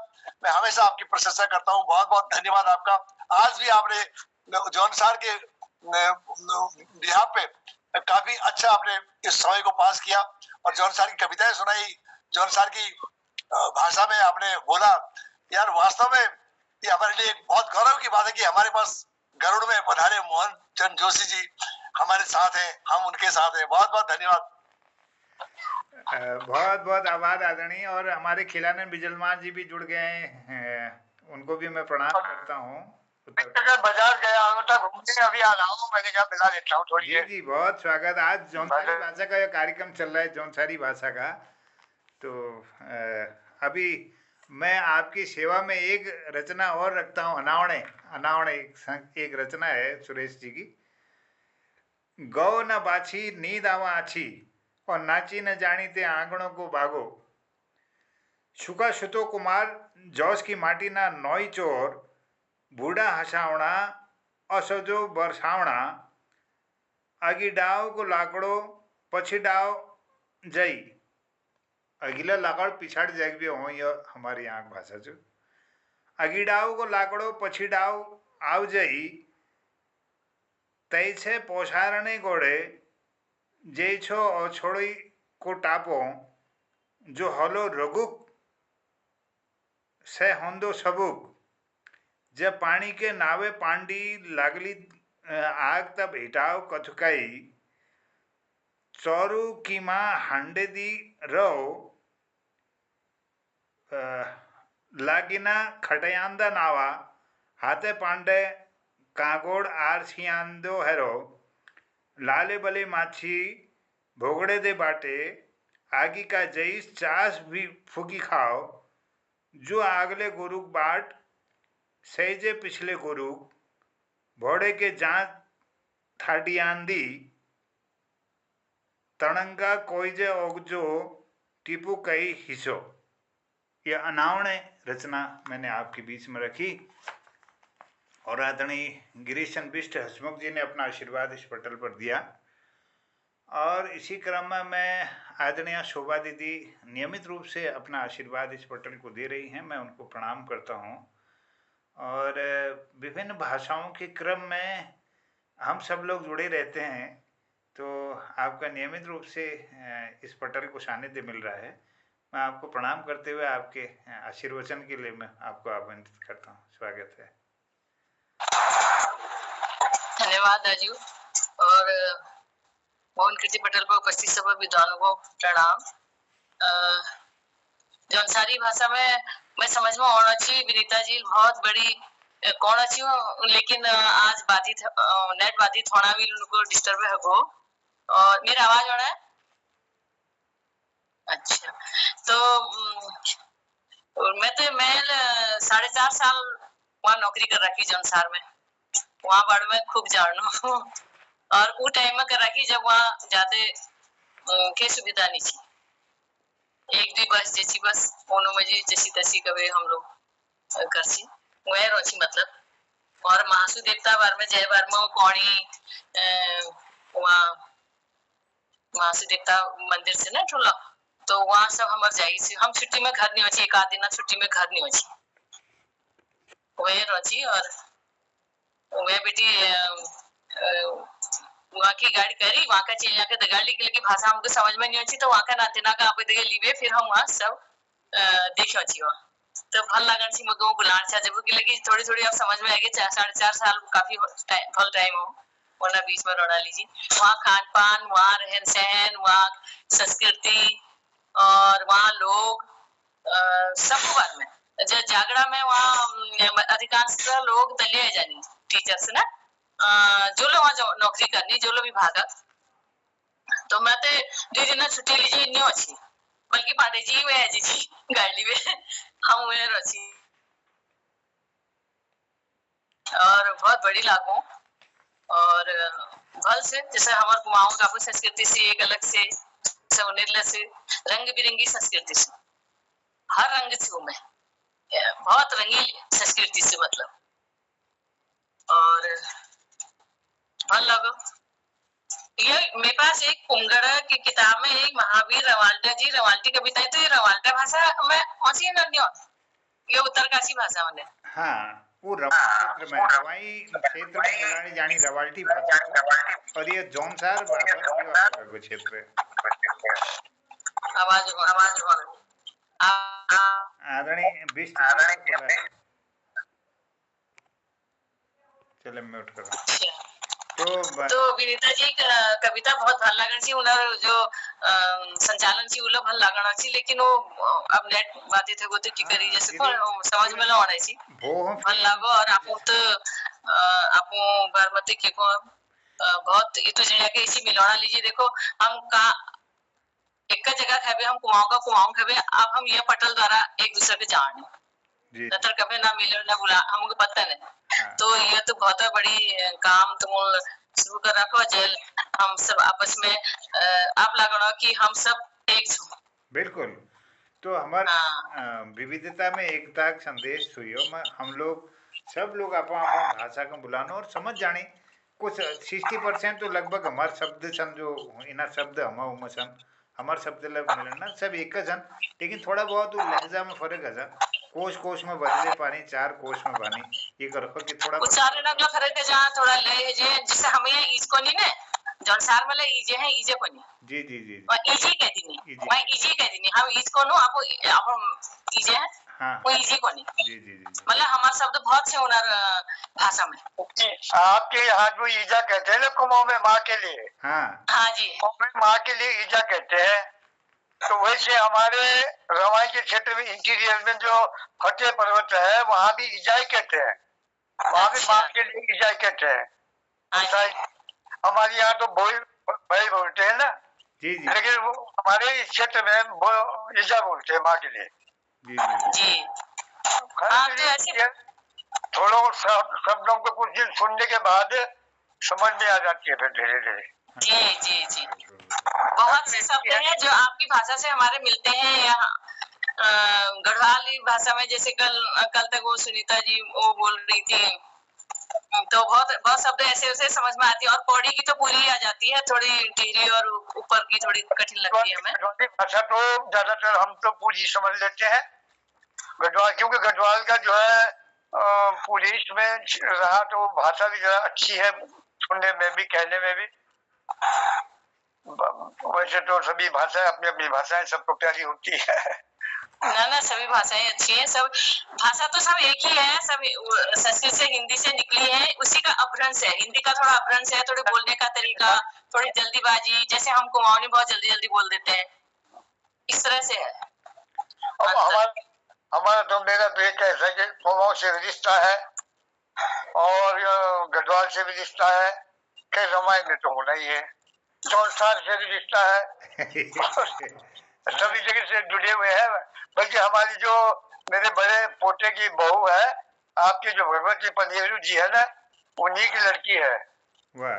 मैं हमेशा आपकी प्रशंसा करता हूँ। बहुत बहुत धन्यवाद आपका। आज भी आपने जौनसार के बिहाफ पे काफी अच्छा आपने इस समय को पास किया और जौनसार की कविताएं सुनाई, जौनसार की भाषा में आपने बोला। यार वास्तव में ये हमारे लिए एक बहुत गौरव की बात है कि हमारे पास गरुड़ में पधारे मोहन चंद जोशी जी हमारे साथ हैं, हम उनके साथ हैं। बहुत बहुत धन्यवाद। बहुत बहुत आभार आदरणीय। और हमारे खिलानंद बिजलमान जी भी जुड़ गए हैं, उनको भी मैं प्रणाम करता हूँ। बाजार गया मतलब घूमने, अभी आ रहा हूँ, मैंने कहा मिला लेता हूँ थोड़ी देर। जी बहुत स्वागत। आज जौनसारी भाषा का कार्यक्रम चल रहा है, जौनसारी भाषा का। तो अभी मैं आपकी सेवा में एक रचना और रखता हूँ, अनावणे एक रचना है सुरेश जी की। गौ न बाछी नींद आवा आछी, और नाची न जानी ते आंगणों को बागो। शुका शुतो कुमार जौस की माटी ना नौई चोर, बूढ़ा हसावणा असजो बरसावणा। आगी डाव को लाकड़ो पछी डाव जई। अगिला लाकड़ पिछाड़ जाग भी हो, यह हमारी आंख भाषा जो। अगी डाव को लाकड़ो पछी डाव आव जई, तई छे पोषारणे गोड़े जय छो अछोड़ी को टापो। जो हलो रघुक से होंदो सबुक, जब पानी के नावे पांडी लागली आग तब हिटाव कथुकाई। चौरू की माँ हांडे दी रहो, लागिना खटयांदा नावा। हाथे पांडे कागोड़ आर सियांदो हेरो। लाले बले माछी भोगड़े दे बाटे, आगी का जईस चास भी फुकी खाओ। जो आगले गुरुक बाट सहजे पिछले गुरुक, भोड़े के जांच थाडी आंदी। तणंगा कोईजे ओगजो टीपू कई हिस्सो। यह अनावणे रचना मैंने आपके बीच में रखी, और आदरणीय गिरीश चंद्र बिष्ट हसमुख जी ने अपना आशीर्वाद इस पटल पर दिया। और इसी क्रम में मैं आदरणीय शोभा दीदी नियमित रूप से अपना आशीर्वाद इस पटल को दे रही हैं, मैं उनको प्रणाम करता हूँ। और विभिन्न भाषाओं के क्रम में हम सब लोग जुड़े रहते हैं, तो आपका नियमित रूप से इस पटल को सानिध्य मिल रहा है। मैं आपको प्रणाम करते हुए आपके आशीर्वचन के लिए मैं आपको आमंत्रित करता हूँ। स्वागत है। धन्यवाद राजू। और मोहन कीर्ति पटल पर उपस्थित सब विद्वानों को प्रणाम। जौनसारी भाषा में मैं समझ में आना चाहिए विनीता जी बहुत बड़ी कौन अच्छी हो, लेकिन आज बाधित नेट बाधित होना भी उनको डिस्टर्ब है हो। और मेरा आवाज आ रहा है? अच्छा, तो मैं 4.5 साल वहाँ नौकरी कर रखी जौनसार में, वहाँ बारे में खूब जानू। और वो टाइम में कर रखी जब वहाँ जाते के सुविधा नहीं थी, स्कूटी बस जैसी बस कोनो में जैसी तैसी कभी हम लोग करसी वह रोची मतलब और महासु देवता बार में जय बार में कौड़ी वहाँ महासु देवता मंदिर से ना ठोला तो वहाँ सब हमारे जाई से हम छुट्टी में घर नहीं होची एक आध दिन छुट्टी में घर नहीं होची वह रोची और वह बेटी वहाँ की गाड़ी करी वहाँ का चीज के गाड़ी की भाषा हमको समझ में नहीं आती तो वहाँ का नातेना का आप देखे लीवे फिर हम वहाँ सब देखे अच्छी वहाँ तो भल लगन सी मगो बुलान छा जब कि लगी थोड़ी थोड़ी अब समझ में आएगी 4.5 साल काफी भल टाइम हो वरना बीच में रोना लीजिए वहाँ खान पान वहाँ रहन सहन वहाँ संस्कृति और वहाँ लोग सब बार में जागड़ा में वहाँ अधिकांश लोग दलिया जानी टीचर्स ना जो लोग वहाँ नौकरी करनी जो लोग भी भागा तो मैं तो 2 दिन छुट्टी लीजिए नहीं अच्छी बल्कि पांडे जी वे जी गाड़ी में हम वे रची और बहुत बड़ी लागू और भल से जैसे हमारे कुमाऊं का संस्कृति से एक अलग से निर्लय से रंग बिरंगी संस्कृति से हर रंग से मैं बहुत रंगीन संस्कृति से मतलब और भल लगो ये मेरे पास एक कुंगड़ा की किताब में एक महावीर रवाल्टा जी रवाल्टी कविताएं तो ये रवाल्टा भाषा में औसी नहीं ये उत्तरकाशी भाषा में हाँ वो रवाल क्षेत्र में रवाई क्षेत्र में जानी रवाल्टी भाषा और ये जौनसार बाबर क्षेत्र है आवाज आदरणीय 20 चले म्यूट करो तो विनीता जी कविता बहुत भल लगन सी उन्हें जो संचालन सी उला भल लगन सी लेकिन वो अब नेट बातें थे गोते की करी जैसे समझ में ना आने सी भल लगो और आपको तो आपको बारमती के को बहुत ये तो जगह के इसी मिलाना लीजिए देखो हम का एक जगह है हम कुमाऊं खावे अब हम ये पटल द्वारा एक दूसरे के जाने नतर कभी ना मिले ना बुला हमको पता नहीं तो ये तो बहुत बड़ी काम तुम शुरू कर रखो जेल हम सब आपस में आप लगना कि हम सब एक छो बिल्कुल तो हमारे विविधता में एकता का संदेश हुई हम लोग सब लोग अपना भाषा को बुलाना और समझ जाने कुछ 60% तो लगभग हमारे शब्द सन जो इना शब्द हमारे शब्द लग मिलना सब एक जन लेकिन थोड़ा बहुत लहजा में फर्क है कोश में बदले पानी 4 कोश में पानी ये करो कि थोड़ा उच्चारण अगला फर्क है जहां थोड़ा लय है जिसे हमें इसको नहीं ना जनसार में इजे है इजे को नहीं जी और इजी कह दी मैं इजी कह दी हम इसको नो आप इजे है हां वो इजी को नहीं जी मतलब हमारे शब्द बहुत से हुनर भाषा में आपके यहाँ जो ईजा कहते हैं ना कुमाऊं में माँ के लिए हाँ जी माँ के लिए ईजा कहते हैं तो वैसे हमारे रवाई के क्षेत्र में इंटीरियर में जो फतेह पर्वत है वहाँ भी ईजाई कहते हैं वहाँ भी माँ के लिए ईजाई कहते हैं हमारे यहाँ तो भाई बोलते हैं ना जी लेकिन वो हमारे इस क्षेत्र में ईजा बोलते हैं माँ के लिए जी थोड़ा शब्दों को कुछ दिन सुनने के बाद समझ में आ जाती है फिर धीरे धीरे जी बहुत से शब्द हैं जो आपकी भाषा से हमारे मिलते हैं यहाँ गढ़वाली भाषा में जैसे कल तक वो सुनीता जी वो बोल रही थी तो बहुत शब्द ऐसे समझ में आती है और पौड़ी की तो पूरी आ जाती है थोड़ी टिहरी और ऊपर की थोड़ी कठिन लगती है हमें भाषा तो ज्यादातर हम तो पूरी समझ लेते हैं गढ़वाल क्योंकि गढ़वाल का जो है पुलिस में रहा तो भाषा भी जरा अच्छी है सुनने में भी कहने में भी वैसे तो सभी भाषाएं अपनी भाषाएं सबको प्यारी होती है ना सभी भाषाएं अच्छी हैं सब भाषा तो सब एक ही है सब संस्कृत से हिंदी से निकली है उसी का अपभ्रंश है हिंदी का थोड़ा अपभ्रंश है थोड़े बोलने का तरीका थोड़ी जल्दीबाजी जैसे हम कुमाऊनी बहुत जल्दी बोल देते हैं इस तरह से है हमारा तो मेरा तो एक ऐसा कि कुमाऊं से भी रिश्ता है और गढ़वाल से भी रिश्ता है कई रामायण में तो होना ही है जौनसार से भी रिश्ता है सभी जगह से जुड़े हुए हैं बल्कि हमारी जो मेरे बड़े पोते की बहू है आपकी जो भगवती पनीरू जी है ना उन्हीं की लड़की है वाह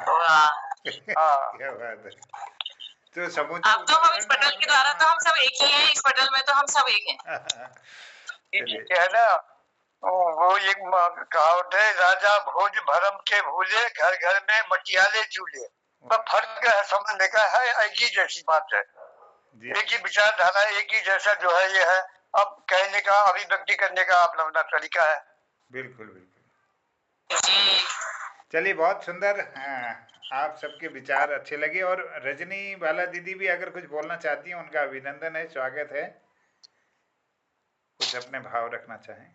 क्या बात है तो समूचा अब तो हम इस पटल के द्वारा तो हम सब एक ही हैं, इस पटल में तो हम सब एक हैं। क्या है ना, वो एक कहावत है, राजा भोज भरम के भूले, घर घर में मटियाले चूल्हे। पर फर्क है समझने का है, एक ही जैसी बात है, एक ही विचारधारा, एक ही जैसा जो है ये है। अब कहने का, अभिव्यक्ति करने का अपना अपना तरीका है। बिल्कुल बिल्कुल। चलिए, बहुत सुंदर। आप सबके विचार अच्छे लगे। और रजनी बाला दीदी भी अगर कुछ बोलना चाहती हैं, उनका अभिनंदन है, स्वागत है, कुछ अपने भाव रखना चाहें।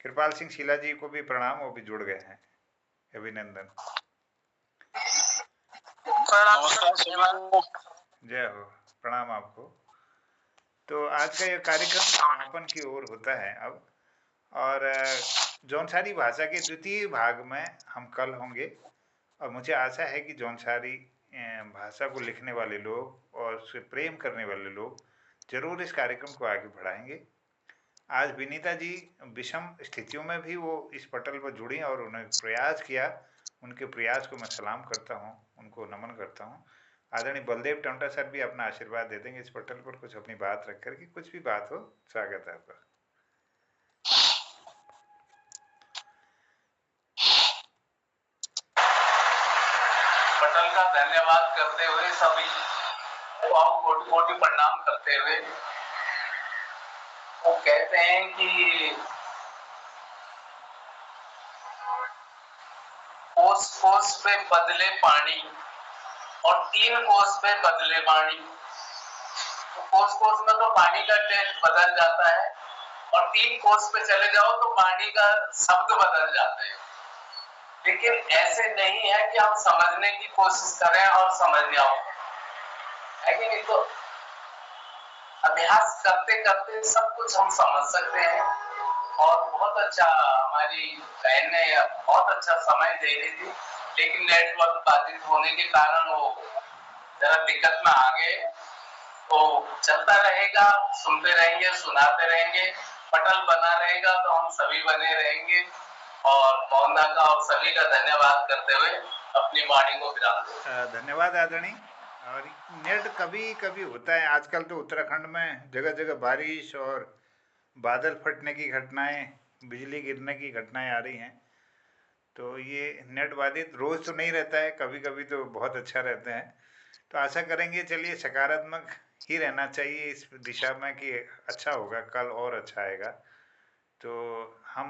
कृपाल सिंह शीला जी को भी प्रणाम, वो भी जुड़ गए हैं, अभिनंदन। जय हो, प्रणाम आपको। तो आज का ये कार्यक्रम समापन की ओर होता है अब, और जौनसारी भाषा के द्वितीय भाग में हम कल होंगे। और मुझे आशा है कि जौनसारी भाषा को लिखने वाले लोग और उससे प्रेम करने वाले लोग जरूर इस कार्यक्रम को आगे बढ़ाएंगे। आज विनीता जी विषम स्थितियों में भी वो इस पटल पर जुड़ी और उन्होंने प्रयास किया। उनके प्रयास को मैं सलाम करता हूँ, उनको नमन करता हूँ। आदरणीय बलदेव टंटा सर भी अपना आशीर्वाद दे देंगे इस पटल पर, कुछ अपनी बात रख करके, कुछ भी बात हो। स्वागत है आपका। पटल का धन्यवाद करते हुए, सभी को कोटि कोटि प्रणाम करते हुए, वो कहते हैं कि कोस कोस पे बदले पानी और 3 कोस पे बदले पानी। तो कोस कोस में तो पानी का टेस्ट बदल जाता है, और 3 कोस पे चले जाओ तो पानी का शब्द बदल जाते हैं। लेकिन ऐसे नहीं है कि हम समझने की कोशिश करें और समझ जाओ, है कि नहीं? तो अभ्यास करते करते सब कुछ हम समझ सकते हैं। और बहुत अच्छा, हमारी बहन ने बहुत अच्छा समय दे रही थी, लेकिन नेटवर्क बाधित होने के कारण वो जरा दिक्कत में आ गए। तो चलता रहेगा, सुनते रहेंगे, सुनाते रहेंगे, पटल बना रहेगा तो हम सभी बने रहेंगे। और मोहनदा का और सभी का धन्यवाद करते हुए अपनी वाणी को विराम दें। धन्यवाद आदरणीय। और नेट कभी कभी होता है, आजकल तो उत्तराखंड में जगह जगह बारिश और बादल फटने की घटनाएं, बिजली गिरने की घटनाएं आ रही हैं। तो ये नेट बाधित रोज तो नहीं रहता है, कभी कभी तो बहुत अच्छा रहता है। तो आशा करेंगे, चलिए सकारात्मक ही रहना चाहिए इस दिशा में कि अच्छा होगा, कल और अच्छा आएगा। तो हम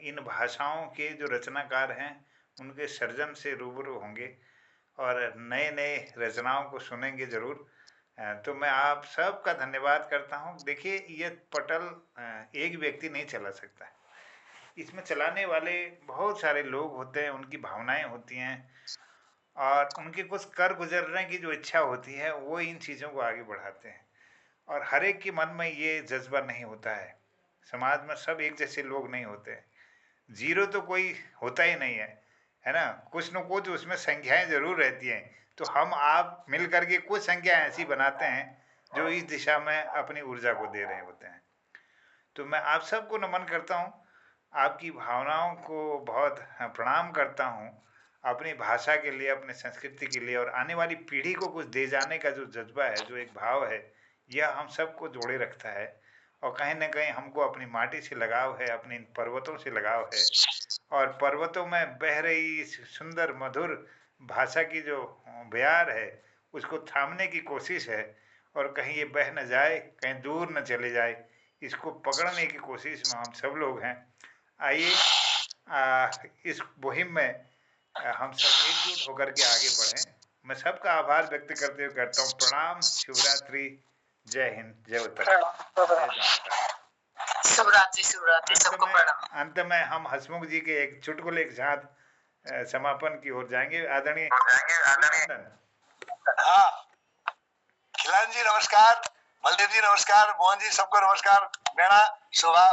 इन भाषाओं के जो रचनाकार हैं उनके सर्जन से रूबरू होंगे और नए नए रचनाओं को सुनेंगे ज़रूर। तो मैं आप सबका धन्यवाद करता हूँ। देखिए, ये पटल एक व्यक्ति नहीं चला सकता है, इसमें चलाने वाले बहुत सारे लोग होते हैं, उनकी भावनाएं होती हैं और उनके कुछ कर गुजरने की जो इच्छा होती है, वो इन चीज़ों को आगे बढ़ाते हैं। और हर एक के मन में ये जज्बा नहीं होता है। समाज में सब एक जैसे लोग नहीं होते, जीरो तो कोई होता ही नहीं है ना? कुछ न कुछ उसमें संख्याएं जरूर रहती हैं। तो हम आप मिल करके कुछ संख्या ऐसी बनाते हैं जो इस दिशा में अपनी ऊर्जा को दे रहे होते हैं। तो मैं आप सबको नमन करता हूँ, आपकी भावनाओं को बहुत प्रणाम करता हूँ। अपनी भाषा के लिए, अपने संस्कृति के लिए और आने वाली पीढ़ी को कुछ दे जाने का जो जज्बा है, जो एक भाव है, यह हम सबको जोड़े रखता है। और कहीं ना कहीं हमको अपनी माटी से लगाव है, अपने इन पर्वतों से लगाव है। और पर्वतों में बह रही इस सुंदर मधुर भाषा की जो बयार है, उसको थामने की कोशिश है। और कहीं ये बह न जाए, कहीं दूर न चले जाए, इसको पकड़ने की कोशिश में हम सब लोग हैं। आइए इस मुहिम में हम सब एकजुट होकर के आगे बढ़ें। मैं सबका आभार व्यक्त करते हुए करता हूँ प्रणाम, शिवरात्रि, जय हिंद, जय उत्तराखंड। शिवरात्रि शिवरात्रि, सबको प्रणाम। अंत में हम हसमुख जी के एक चुटकुले के साथ समापन की ओर जाएंगे। आदरणीय हाँ, खिलान जी नमस्कार, बलदेव जी नमस्कार, मोहन जी सबको नमस्कार। मेरा शोभा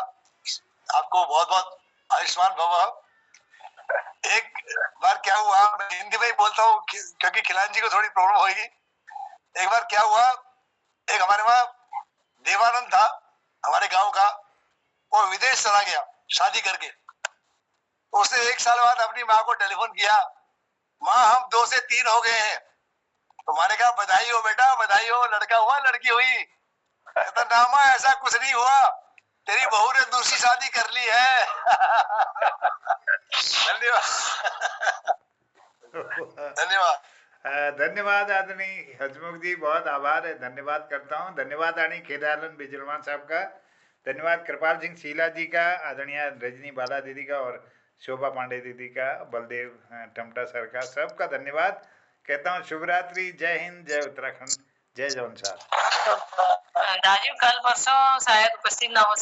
आपको बहुत बहुत आयुष्मान भव। एक बार क्या हुआ, मैं हिंदी में ही बोलता हूँ क्योंकि खिलान जी को थोड़ी प्रॉब्लम होगी। एक बार क्या हुआ, एक हमारे वहां देवानंद था, हमारे गांव का, वो विदेश चला गया शादी करके। उसने 1 साल बाद अपनी माँ को टेलीफोन किया, माँ हम 2 से 3 हो गए हैं, तो मैंने कहा बधाई हो बेटा, बधाई हो, लड़का हुआ लड़की हुई? कहता नामा ऐसा कुछ नहीं हुआ, तेरी बहू ने दूसरी शादी कर ली है। धन्यवाद। धन्यवाद। धन्यवाद आदरणीय हसमुख जी, बहुत आभार है, धन्यवाद करता हूँ। धन्यवाद आदरणीय खेदानंद बिजलवान साहब का, धन्यवाद कृपाल सिंह शीला जी का, आदरणीय रजनी बाला दीदी का और शोभा पांडे दीदी का, बलदेव टमटा सर का, सबका धन्यवाद कहता हूँ। शुभ रात्रि, जय हिंद, जय उत्तराखंड, जय जौनसार। राजीव कल परसों शायद उपस्थित ना हो